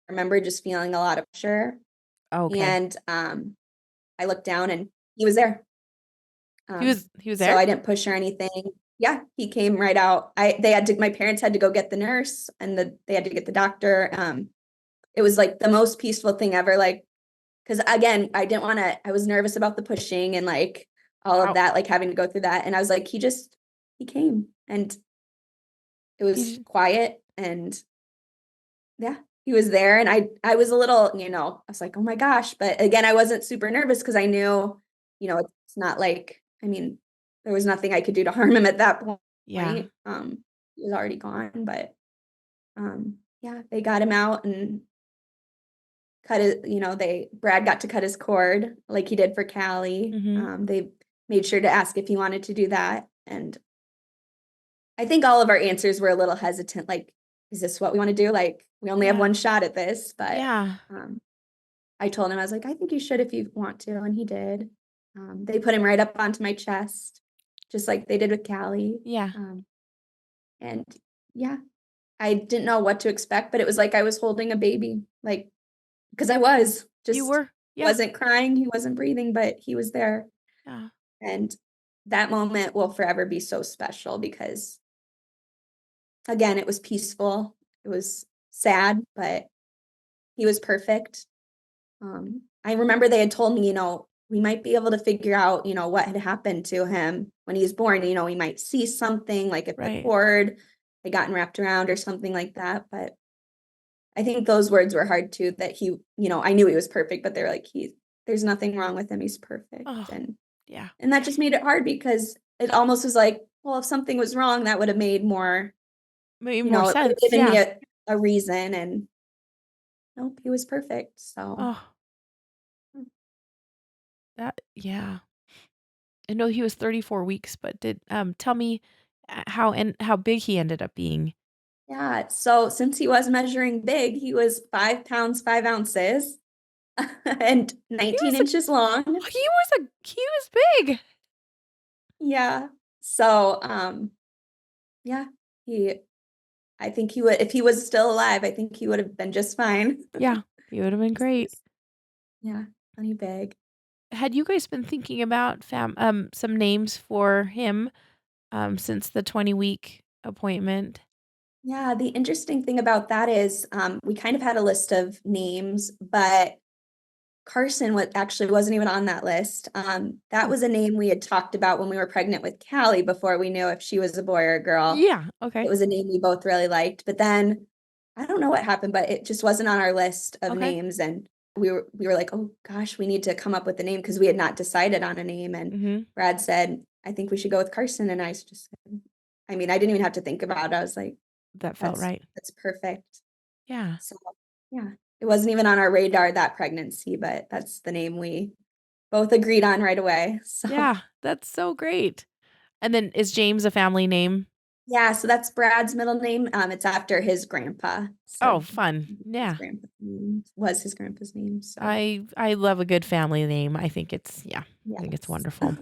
remember just feeling a lot of pressure. Okay. And I looked down and he was there. He was there? So I didn't push or anything. Yeah, he came right out. My parents had to go get the nurse and they had to get the doctor. It was like the most peaceful thing ever. Like, because again, I was nervous about the pushing and like all of that, like having to go through that. And I was like, he came and it was quiet and yeah, he was there. And I was a little, I was like, oh my gosh. But again, I wasn't super nervous because I knew, it's not like, there was nothing I could do to harm him at that point. Yeah. He was already gone, but yeah, they got him out and Brad got to cut his cord like he did for Callie. They made sure to ask if he wanted to do that. And I think all of our answers were a little hesitant. Like, is this what we want to do? Like, we only have one shot at this, but I told him, I was like, I think you should if you want to. And he did. They put him right up onto my chest, just like they did with Callie. Yeah. And yeah, I didn't know what to expect, but it was like I was holding a baby, like, because I was just, you were, wasn't crying, he wasn't breathing, but he was there. Yeah. And that moment will forever be so special because, again, it was peaceful. It was sad, but he was perfect. I remember they had told me, we might be able to figure out, what had happened to him when he was born. We might see something like if the cord had gotten wrapped around or something like that. But I think those words were hard too, that he, I knew he was perfect, but they're like, there's nothing wrong with him. He's perfect. And that just made it hard because it almost was like, well, if something was wrong, that would have made more, sense. Given me a reason. And nope, he was perfect. So I know he was 34 weeks, but tell me how big he ended up being. Yeah. So since he was measuring big, he was 5 pounds, 5 ounces and 19 inches long. He was big. Yeah. So, yeah, I think he would, if he was still alive, I think he would have been just fine. Yeah. He would have been great. Yeah. Honey big. Had you guys been thinking about some names for him since the 20-week appointment? Yeah, the interesting thing about that is we kind of had a list of names, but Carson wasn't even on that list. That was a name we had talked about when we were pregnant with Callie before we knew if she was a boy or a girl. Yeah, okay. It was a name we both really liked, but then I don't know what happened, but it just wasn't on our list of names. And we were like, oh gosh, we need to come up with a name because we had not decided on a name. And Brad said, I think we should go with Carson. And I just said, I didn't even have to think about it. I was like, that felt right. That's perfect. Yeah. So yeah, it wasn't even on our radar that pregnancy, but that's the name we both agreed on right away. So yeah, that's so great. And then is James a family name? Yeah, so that's Brad's middle name. It's after his grandpa. So fun. Yeah. Was his grandpa's name. So I love a good family name. I think it's I think it's wonderful.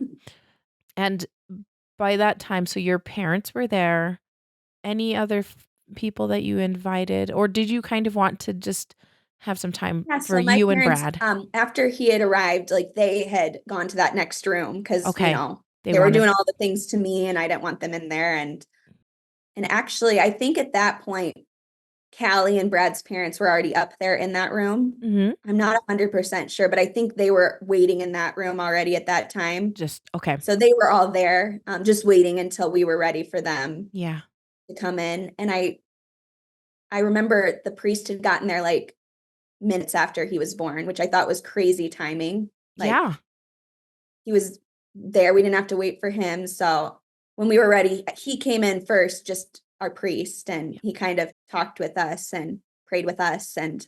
And by that time, so your parents were there. Any other people that you invited, or did you kind of want to just have some time for you and Brad? After he had arrived, like they had gone to that next room because they were doing all the things to me, and I didn't want them in there. And actually, I think at that point, Callie and Brad's parents were already up there in that room. I'm not 100% sure, but I think they were waiting in that room already at that time. So they were all there, just waiting until we were ready for them. To come in. And I remember the priest had gotten there like minutes after he was born, which I thought was crazy timing. he was there. We didn't have to wait for him. So when we were ready, he came in first, just our priest, and he kind of talked with us and prayed with us. And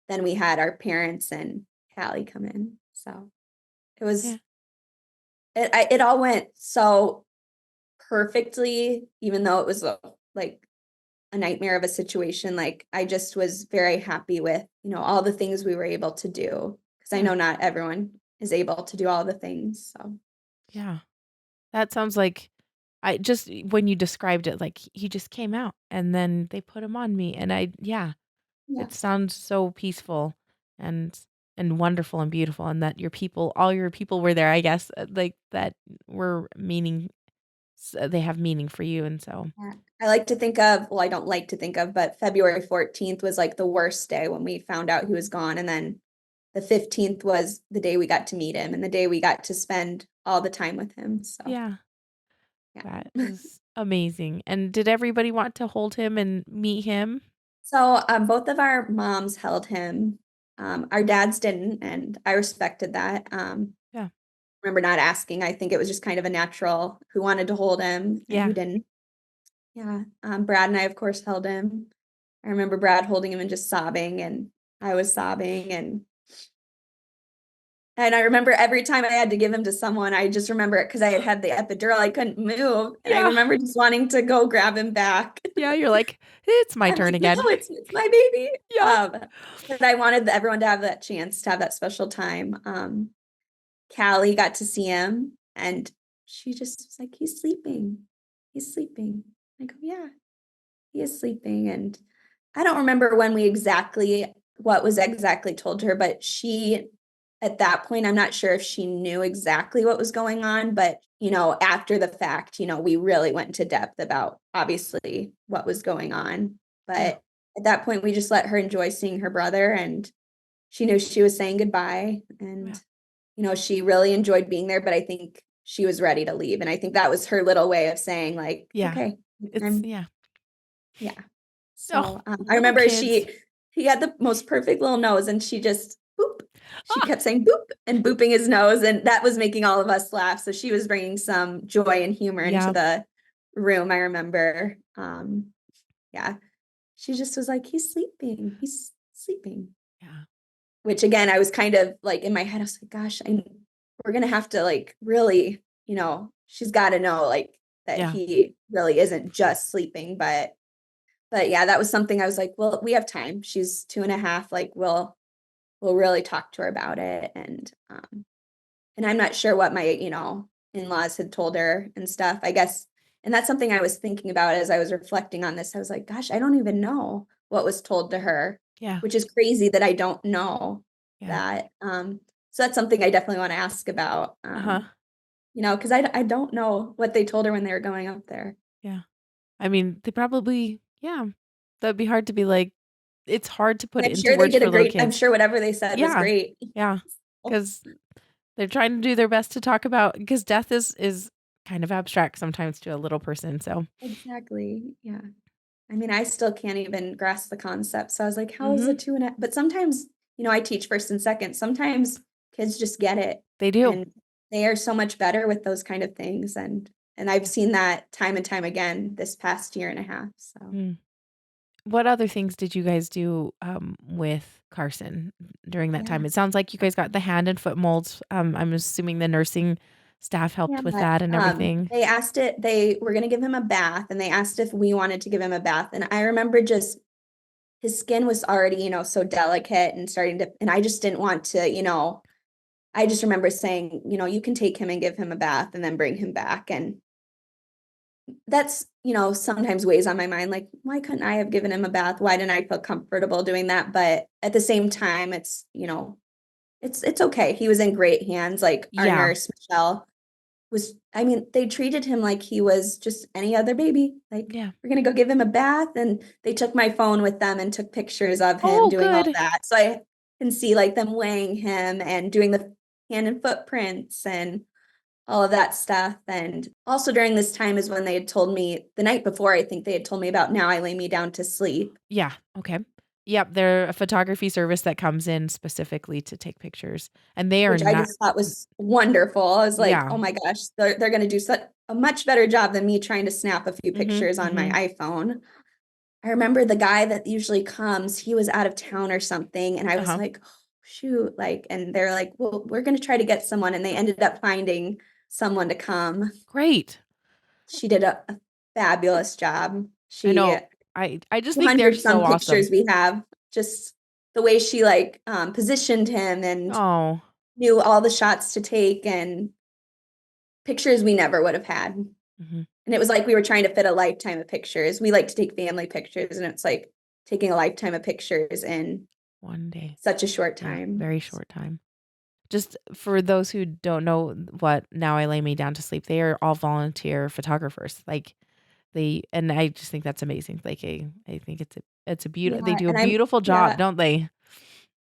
then we had our parents and Callie come in. So it was, it all went so perfectly, even though it was like a nightmare of a situation. Like I just was very happy with, all the things we were able to do, because I know not everyone is able to do all the things. So Yeah. That sounds like when you described it, like he just came out and then they put him on me and it sounds so peaceful and wonderful and beautiful, and that all your people were there, I guess, like that were they have meaning for you. And so I like to think of, well, I don't like to think of, but February 14th was like the worst day when we found out he was gone. And then the 15th was the day we got to meet him and the day we got to spend all the time with him. So that is amazing. And did everybody want to hold him and meet him? So both of our moms held him. Our dads didn't, and I respected that. Remember not asking. I think it was just kind of a natural who wanted to hold him and who didn't. Yeah. Brad and I, of course, held him. I remember Brad holding him and just sobbing, and I was sobbing, and I remember every time I had to give him to someone, I just remember it because I had the epidural, I couldn't move. And I remember just wanting to go grab him back. Yeah, you're like, it's my turn again. No, it's my baby. But I wanted everyone to have that chance to have that special time. Callie got to see him, and she just was like, he's sleeping. He's sleeping. I go, yeah, he is sleeping. And I don't remember what was exactly told to her, but she, at that point, I'm not sure if she knew exactly what was going on, but, after the fact, we really went into depth about obviously what was going on. But at that point, we just let her enjoy seeing her brother, and she knew she was saying goodbye. And, she really enjoyed being there, but I think she was ready to leave. And I think that was her little way of saying, like, okay, yeah. So I remember he had the most perfect little nose, and she just boop. She kept saying boop and booping his nose, and that was making all of us laugh. So she was bringing some joy and humor into the room. I remember, she just was like, he's sleeping. He's sleeping. Yeah. Which again, I was kind of like in my head, I was like, gosh, we're gonna have to like really, she's got to know like that he really isn't just sleeping, but yeah, that was something I was like, well, we have time. She's 2.5. Like we'll really talk to her about it. And I'm not sure what my, in-laws had told her and stuff, I guess. And that's something I was thinking about as I was reflecting on this. I was like, gosh, I don't even know what was told to her. Yeah. Which is crazy that I don't know that. So that's something I definitely want to ask about. Because I don't know what they told her when they were going up there. Yeah. I mean, they probably, that'd be hard to be like, it's hard to put it into words for little kids. I'm sure whatever they said was great. Yeah. Because they're trying to do their best to talk about, because death is kind of abstract sometimes to a little person. So exactly. Yeah. I mean, I still can't even grasp the concept. So I was like, how is it 2.5? But sometimes, I teach first and second. Sometimes kids just get it. They do. And they are so much better with those kind of things. And I've seen that time and time again this past 1.5 years. So what other things did you guys do with Carson during that time? It sounds like you guys got the hand and foot molds. I'm assuming the nursing staff helped with that and everything. They were going to give him a bath, and they asked if we wanted to give him a bath. And I remember just his skin was already, so delicate and starting to, and I just didn't want to, I just remember saying, you can take him and give him a bath and then bring him back. And that's, sometimes weighs on my mind. Like, why couldn't I have given him a bath? Why didn't I feel comfortable doing that? But at the same time, it's, it's okay. He was in great hands. Like our nurse, Michelle, they treated him like he was just any other baby. Like, we're going to go give him a bath. And they took my phone with them and took pictures of him doing all that. So I can see like them weighing him and doing the hand and footprints and all of that stuff. And also during this time is when they had told me the night before, I think they had told me about Now I Lay Me Down to Sleep. Yeah. Okay. Yep, they're a photography service that comes in specifically to take pictures, and they are which I not. just thought was wonderful. I was like, Yeah. oh my gosh, they're going to do such a much better job than me trying to snap a few Mhm. pictures on my Mhm. iPhone. I remember the guy that usually comes, he was out of town or something. And I was Uh-huh. like, oh, shoot, like, and they're like, well, we're going to try to get someone. And they ended up finding someone to come. Great. She did a fabulous job. I She know. I just think they're 200 so some awesome. pictures we have, just the way she like positioned him and Oh. knew all the shots to take and pictures we never would have had. Mhm. And it was like we were trying to fit a lifetime of pictures. We like to take family pictures, and it's like taking a lifetime of pictures in One day. such a short Yeah, time. very short time. Just for those who don't know what Now I Lay Me Down to Sleep, they are all volunteer photographers. Like and I just think that's amazing. Like I think it's a beautiful, they Yeah, do a and I'm beautiful job, yeah, don't they?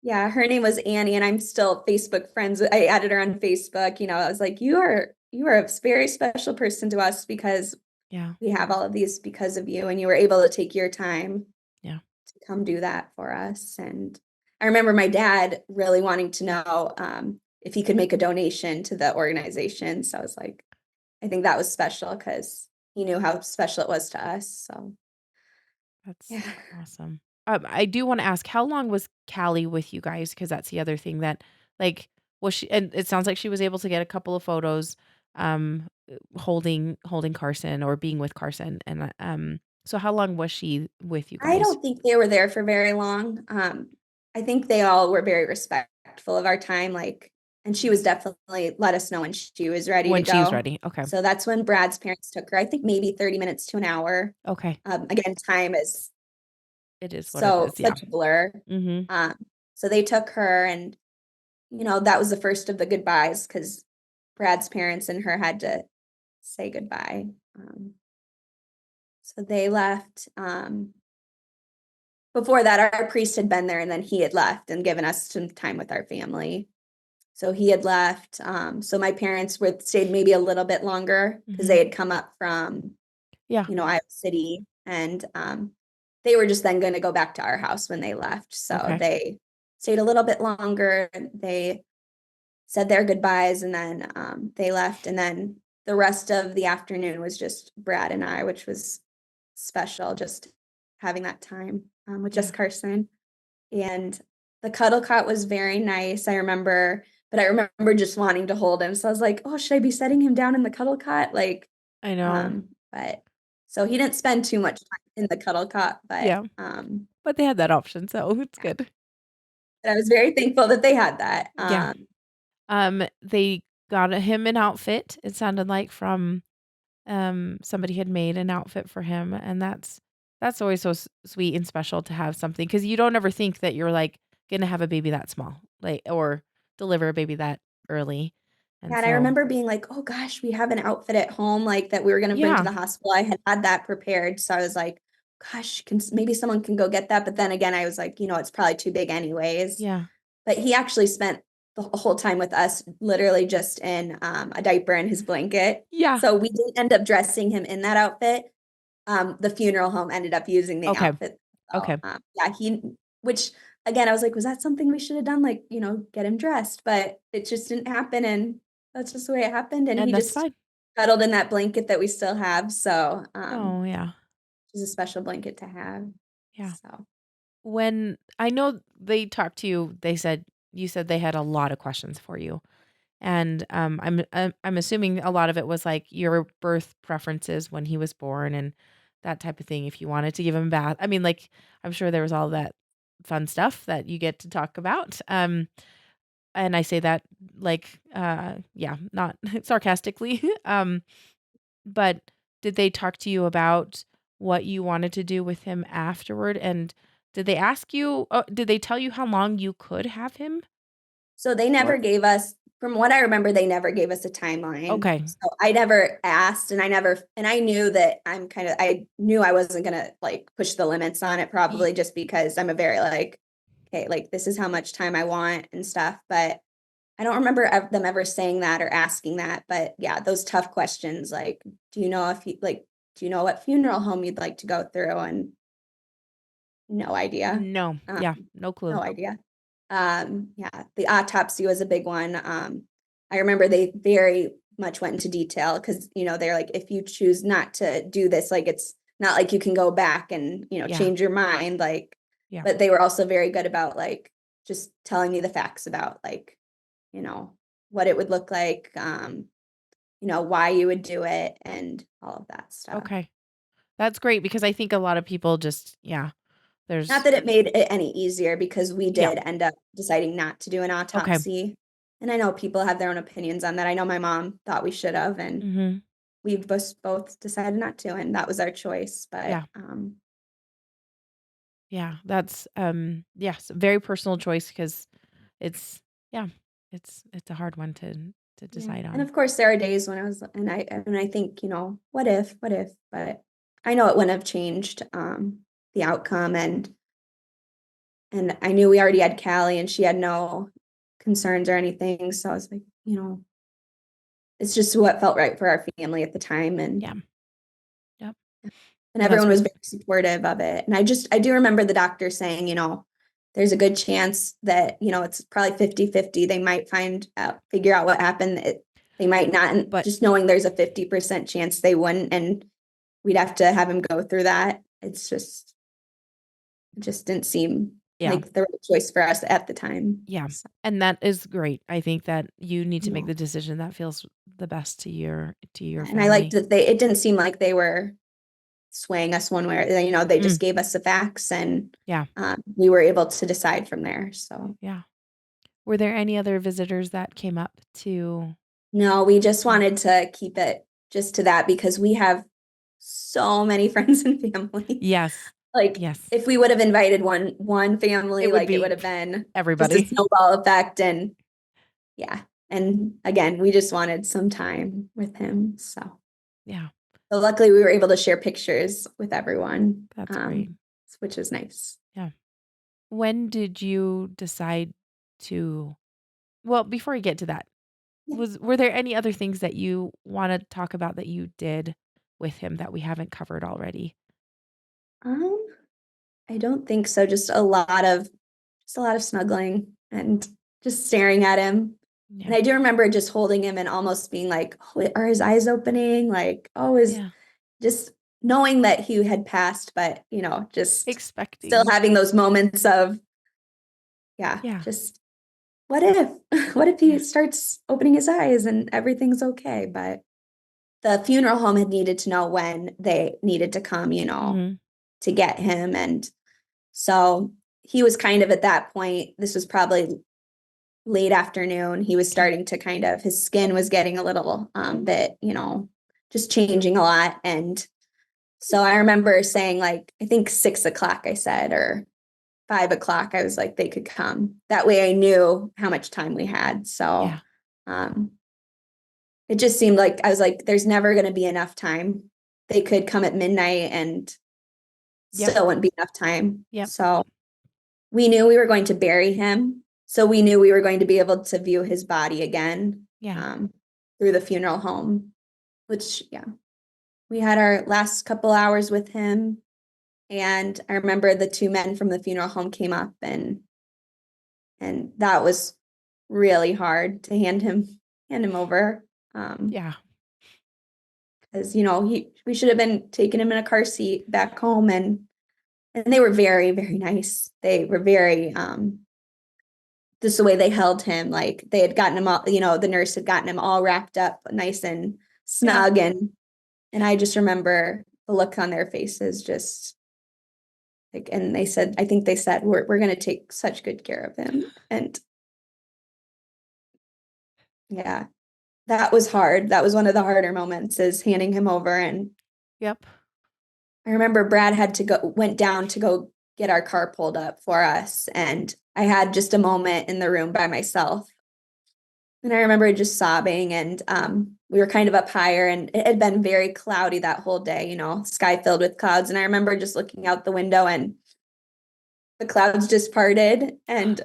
yeah, her name was Annie, and I'm still Facebook friends. I added her on Facebook. I was like, you are a very special person to us because Yeah. we have all of these because of you, and you were able to take your time Yeah. to come do that for us. And I remember my dad really wanting to know if he could make a donation to the organization. So I was like, I think that was special because he knew how special it was to us. So That's yeah, awesome. I do want to ask, how long was Callie with you guys? Because that's the other thing that, like, was she? And it sounds like she was able to get a couple of photos, holding Carson or being with Carson. And so how long was she with you I guys? don't think they were there for very long. I think they all were very respectful of our time. Like, and she was definitely let us know when she was ready to When she was go. ready. Okay. So that's when Brad's parents took her. I think maybe 30 minutes to an hour. Okay. Again, time is It is what it so is. Yeah. such a blur. Mm-hmm. Um, so they took her, and that was the first of the goodbyes because Brad's parents and her had to say goodbye. So they left. Before that, our priest had been there, and then he had left and given us some time with our family. So he had left. So my parents were stayed maybe a little bit longer because Mm-hmm. they had come up from Yeah. Iowa City, and they were just then going to go back to our house when they left. So Okay. they stayed a little bit longer. They said their goodbyes, and then they left. And then the rest of the afternoon was just Brad and I, which was special, just having that time with Yeah. just Carson. And the cuddle cot was very nice. But I remember just wanting to hold him. So I was like, oh, should I be setting him down in the cuddle cot? Like, I know. but so he didn't spend too much time in the cuddle cot, but Yeah. But they had that option, so it's yeah. good. But I was very thankful that they had that. Yeah. They got him an outfit. It sounded like from somebody had made an outfit for him, and that's always so sweet and special to have something because you don't ever think that you're like gonna have a baby that small, like or deliver a baby that early, Yeah, and and I so remember being like, oh gosh, we have an outfit at home like that we were gonna bring to yeah, the hospital. I had that prepared. So I was like, gosh, maybe someone can go get that. But then again, I was like, it's probably too big anyways. yeah, But he actually spent the whole time with us literally just in a diaper and his blanket. yeah, So we didn't end up dressing him in that outfit. The funeral home ended up using the okay, outfit. So okay, yeah, which again, I was like, was that something we should have done? Like, get him dressed, but it just didn't happen. And that's just the way it happened. And he and that's just fine. cuddled in that blanket that we still have. So Oh yeah, it's a special blanket to have. yeah. So When I know they talked to you, you said they had a lot of questions for you. And, I'm assuming a lot of it was, like, your birth preferences when he was born and that type of thing, if you wanted to give him a bath. I mean, like, I'm sure there was all that fun stuff that you get to talk about, and I say that, like, yeah, not sarcastically, but did they talk to you about what you wanted to do with him afterward? And did they tell you how long you could have him So they never for? gave us, from what I remember, they never gave us a timeline. Okay. So I never asked, and I knew that I knew I wasn't gonna like push the limits on it Ye probably just because I'm a very like, okay, like this is how much time I want and stuff. But I don't remember them ever saying that or asking that. But yeah, those tough questions like, do you know what funeral home you'd like to go through? And no idea. No. Yeah. No clue. No idea. Yeah, the autopsy was a big one. I remember they very much went into detail because, they're like, if you choose not to do this, like, it's not like you can go back and, Yeah. change your mind. Like, Yeah. but they were also very good about like just telling me the facts about like, what it would look like, why you would do it and all of that stuff. Okay. That's great because I think a lot of people just, Not there's, that it made it any easier because we yeah. did end up deciding not to do an autopsy. And I know people have their own opinions on that. I know my mom thought we should have, and Mm-hmm. we both decided not to, and that was our choice. But Yeah. Yeah. That's, yes, a very personal choice because it's, yeah, it's a hard one to yeah. decide And on. of course, there are days when I think, what if, but I know it wouldn't have changed the outcome, and I knew we already had Callie, and she had no concerns or anything. So I was like, it's just what felt right for our family at the time. And Yeah. Yep. and Well, that's everyone was great. very supportive of it. And I do remember the doctor saying, there's a good chance that, it's probably 50-50. They might figure out what happened. They might not, and But just knowing there's a 50% chance they wouldn't, and we'd have to have him go through that. It just didn't seem yeah. like the right choice for us at the time. Yeah. So, And that is great. I think that you need to make yeah. the decision that feels the best to your And I liked family. that it didn't seem like they were swaying us one way or, they just gave us the facts, and Yeah. we were able to decide from there. So Yeah. Were there any other visitors that came up to? no, we just wanted to keep it just to that because we have so many friends and family. Yes. Like, Yes. if we would have invited one family, It would like it be would have been just a everybody. snowball effect. And yeah. And again, we just wanted some time with him. So Yeah. luckily we were able to share pictures with everyone. That's great. Which is nice. Yeah. When did you decide to, well, before I get to that, Yeah. were there any other things that you want to talk about that you did with him that we haven't covered already? I don't think so. Just a lot of snuggling and just staring at him. Yeah. And I do remember just holding him and almost being like, oh, are his eyes opening? Like, oh, Yeah. just knowing that he had passed, but just Expecting. still having those moments of, Yeah. just what if he starts opening his eyes and everything's okay? But the funeral home had needed to know when they needed to come, Mhm. to get him. And so he was kind of at that point, this was probably late afternoon. He was starting to his skin was getting a little bit, just changing a lot. And so I remember saying, like, I think 6 o'clock, I said, or 5 o'clock, I was like, they could come. That way I knew how much time we had. So Yeah. it just seemed like I was like, there's never going to be enough time. They could come at midnight and still wouldn't be enough time. Yep. So we knew we were going to bury him. So we knew we were going to be able to view his body again through the funeral home, which, we had our last couple hours with him. And I remember the two men from the funeral home came up, and that was really hard to hand him over. Yeah. Because, we should have been taking him in a car seat back home, and they were very, very nice. They were very, just the way they held him, like they had gotten him all, the nurse had gotten him all wrapped up nice and snug. And I just remember the look on their faces, just like, and I think they said, we're going to take such good care of him. And yeah, that was hard. That was one of the harder moments, is handing him over. And Yep. I remember Brad went down to go get our car pulled up for us. And I had just a moment in the room by myself. And I remember just sobbing, and we were kind of up higher, and it had been very cloudy that whole day, sky filled with clouds. And I remember just looking out the window, and the clouds just parted and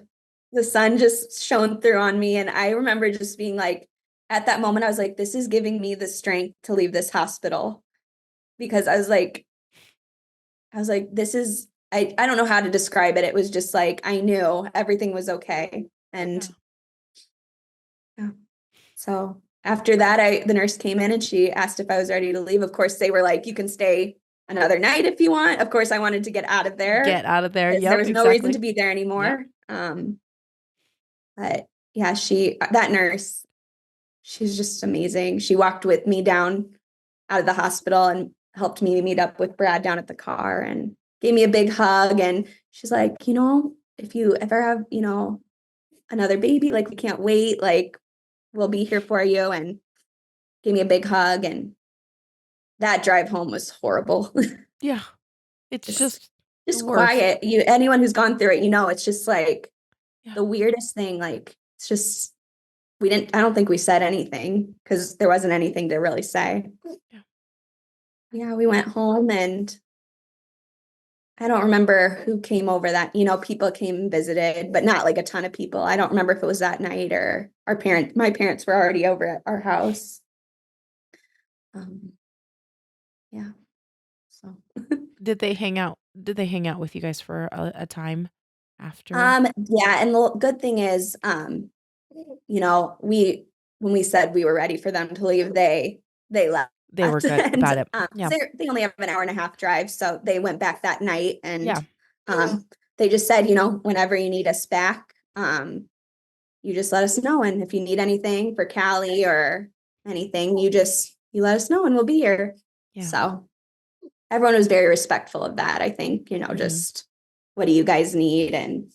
the sun just shone through on me. And I remember just being like, at that moment, I was like, this is giving me the strength to leave this hospital, because I was like, this is I don't know how to describe it. It was just like, I knew everything was okay. And yeah. So after that, the nurse came in and she asked if I was ready to leave. Of course, they were like, you can stay another night if you want. Of course, I wanted to get out of there. Get out of there. Because Yep, there was no reason exactly. to be there anymore. But yeah, that nurse, she's just amazing. She walked with me down out of the hospital and helped me meet up with Brad down at the car and gave me a big hug. And she's like, if you ever have, another baby, like we can't wait, like we'll be here for you, and gave me a big hug. And that drive home was horrible. Yeah. It's just the worst. Quiet. Anyone who's gone through it, it's just like Yeah. the weirdest thing. Like it's just I don't think we said anything because there wasn't anything to really say. Yeah, we went home and I don't remember who came over that, people came and visited, but not like a ton of people. I don't remember if it was that night or my parents were already over at our house. Yeah. So Did they hang out with you guys for a time after? Yeah, and the good thing is, when we said we were ready for them to leave, they left. They were good about it. Yeah. They only have an hour and a half drive, so they went back that night, and Yeah. they just said, whenever you need us back, you just let us know, and if you need anything for Callie or anything, you let us know, and we'll be here. Yeah. So everyone was very respectful of that. I think, just what do you guys need and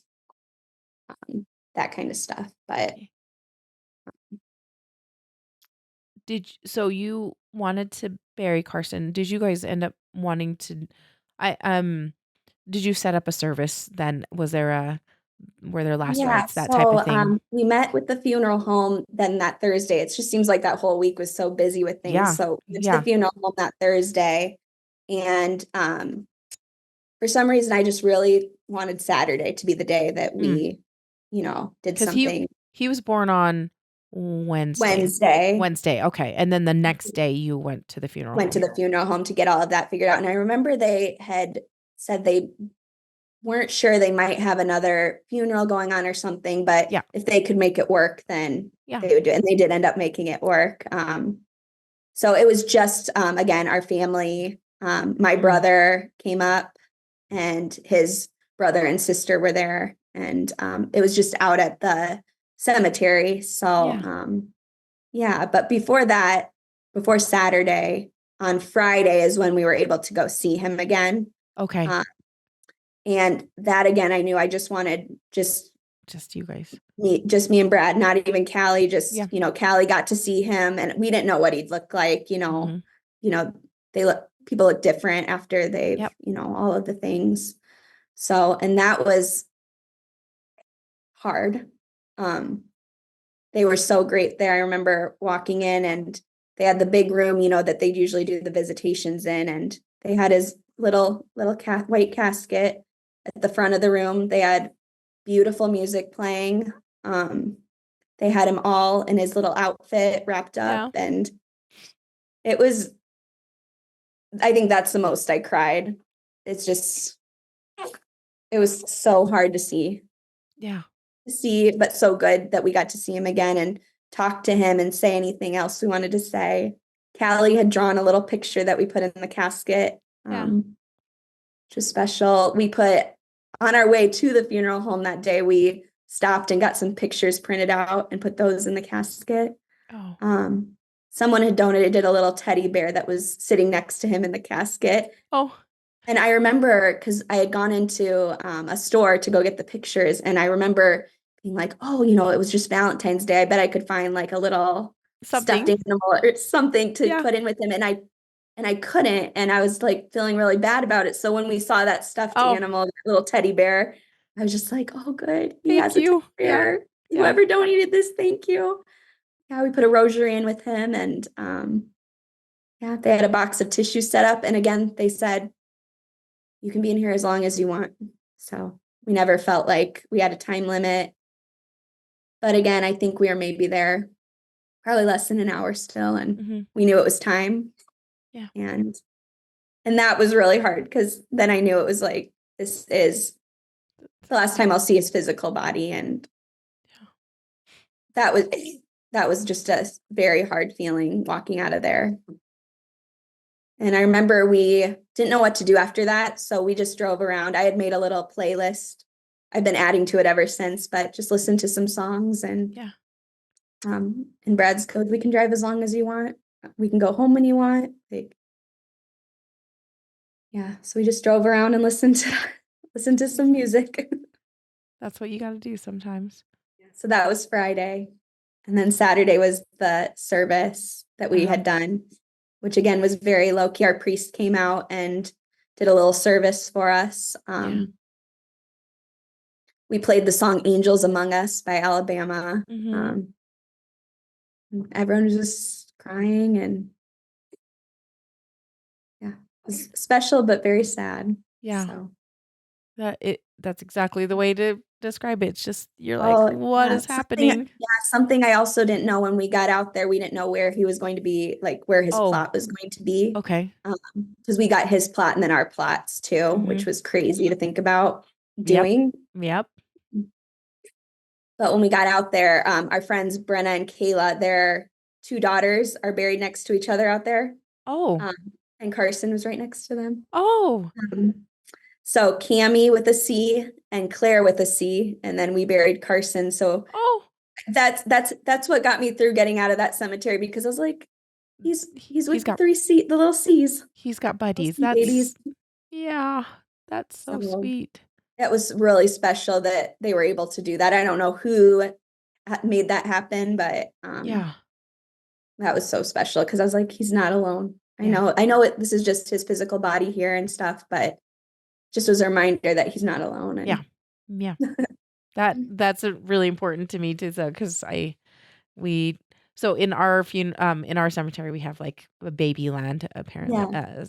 that kind of stuff. But so you wanted to bury Carson. Did you guys end up wanting to did you set up a service then? Were there last rites, that type of thing? We met with the funeral home then that Thursday. It just seems like that whole week was so busy with things. Yeah. So we went to the funeral home that Thursday, and for some reason I just really wanted Saturday to be the day that we, did something. He was born on Wednesday. Okay. And then the next day you went to the funeral home. To the funeral home to get all of that figured out. And I remember they had said they weren't sure, they might have another funeral going on or something, but if they could make it work, then they would do it. And they did end up making it work. So it was just, again, our family, my brother came up and his brother and sister were there. And it was just out at the cemetery. So, but before Saturday, on Friday is when we were able to go see him again. Okay. And that, again, I knew I just wanted just you guys. Me and Brad, not even Callie, Callie got to see him and we didn't know what he'd look like, people look different after they've, all of the things. So, and that was hard. They were so great there. I remember walking in and they had the big room, that they usually do the visitations in, and they had his little white casket at the front of the room. They had beautiful music playing. They had him all in his little outfit wrapped up, and it was, I think that's the most I cried. It was so hard to see. Yeah. But so good that we got to see him again and talk to him and say anything else we wanted to say. Callie had drawn a little picture that we put in the casket. Which was special. We put, on our way to the funeral home that day, we stopped and got some pictures printed out and put those in the casket. Someone had donated a little teddy bear that was sitting next to him in the casket. And I remember, because I had gone into a store to go get the pictures, and I remember being like, it was just Valentine's Day. I bet I could find like a little stuffed animal or something to put in with him. And I couldn't, and I was like feeling really bad about it. So when we saw that stuffed animal, that little teddy bear, I was just like, oh, good. He has a teddy bear. Whoever donated this, thank you. Yeah, we put a rosary in with him, and they had a box of tissue set up. And again, they said, you can be in here as long as you want. So we never felt like we had a time limit. But again, I think we were maybe there probably less than an hour still, and we knew it was time. And that was really hard, because then I knew it was like this is the last time I'll see his physical body. And that was just a very hard feeling walking out of there. And I remember we didn't know what to do after that, so we just drove around. I had made a little playlist. I've been adding to it ever since, but just listen to some songs. And in Brad's code, we can drive as long as you want. We can go home when you want. So we just drove around and listened to some music. That's what you got to do sometimes. So that was Friday. And then Saturday was the service that we had done, which again was very low key. Our priest came out and did a little service for us. We played the song Angels Among Us by Alabama. Everyone was just crying, and it was special but very sad. Yeah. So. That's exactly the way to describe it. It's just, you're like, what is happening? Something I also didn't know when we got out there. We didn't know where he was going to be, like where his plot was going to be. Okay. Because we got his plot and then our plots too, which was crazy to think about doing. Yep. But when we got out there, our friends Brenna and Kayla, their 2 daughters are buried next to each other out there. And Carson was right next to them. So Cammie with a C and Claire with a C, and then we buried Carson. So that's what got me through getting out of that cemetery, because I was like, he's with the little C's. He's got buddies. Babies. That's so sweet. That was really special that they were able to do that. I don't know who made that happen, but that was so special, because I was like, he's not alone. I know this is just his physical body here and stuff, but just as a reminder that he's not alone. And that's really important to me too, though, because so in our cemetery we have like a baby land apparently,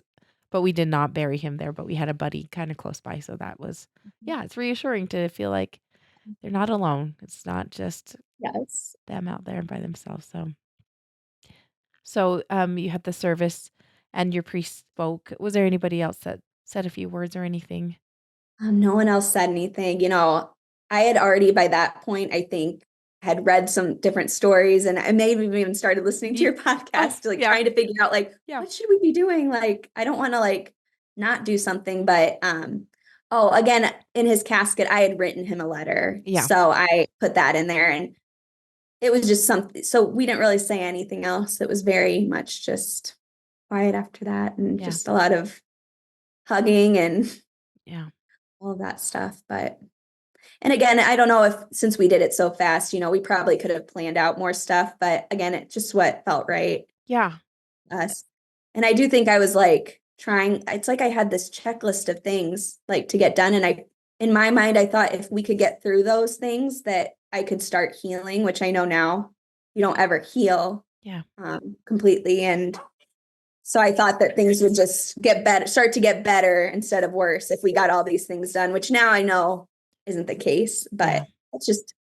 but we did not bury him there, but we had a buddy kind of close by, so that was it's reassuring to feel like they're not alone. It's not just them out there by themselves. So you had the service and your priest spoke. Was there anybody else that said a few words or anything? No one else said anything. I had already by that point, I think, had read some different stories, and I may have even started listening to your podcast, trying to figure out what should we be doing? Like, I don't want to not do something, but again, in his casket, I had written him a letter. So I put that in there, and it was just something. So we didn't really say anything else. It was very much just quiet after that, and just a lot of hugging and all of that stuff. And again, I don't know if, since we did it so fast, we probably could have planned out more stuff, but again, it's just what felt right. Us. And I do think I was trying, it's like I had this checklist of things to get done. And in my mind, I thought if we could get through those things that I could start healing, which I know now you don't ever heal completely. And so I thought that things would just start to get better instead of worse if we got all these things done, which now I know isn't the case, but it's just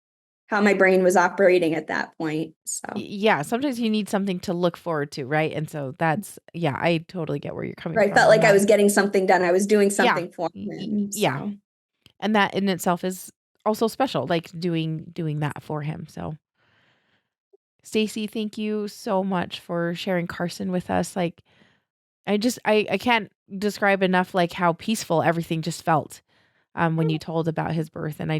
how my brain was operating at that point. So sometimes you need something to look forward to, right? And so that's I totally get where you're coming from. Felt like I was getting something done. I was doing something for him. And that in itself is also special, doing that for him. So Stacy, thank you so much for sharing Carson with us. I can't describe enough how peaceful everything just felt when you told about his birth. And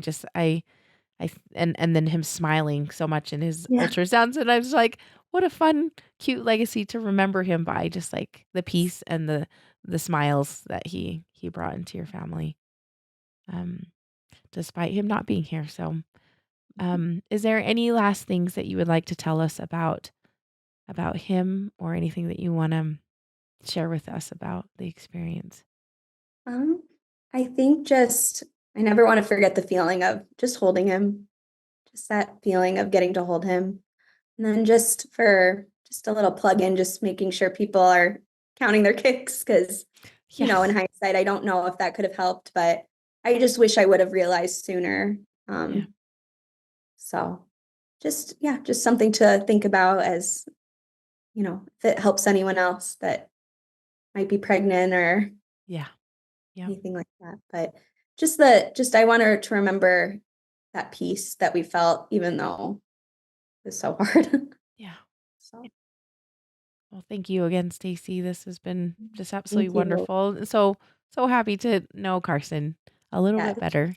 and then him smiling so much in his ultrasounds. And I was like, what a fun, cute legacy to remember him by, just the peace and the smiles that he brought into your family, despite him not being here. So is there any last things that you would like to tell us about him, or anything that you want to share with us about the experience? I think I never want to forget the feeling of just holding him, just that feeling of getting to hold him. And then just a little plug in, just making sure people are counting their kicks, because, in hindsight, I don't know if that could have helped, but I just wish I would have realized sooner. So just something to think about, as, if it helps anyone else that might be pregnant or anything like that. But I want her to remember that peace that we felt, even though it's so hard. Yeah. So Well, thank you again, Stacy. This has been just absolutely thank you. wonderful. So happy to know Carson a little Yeah. bit better.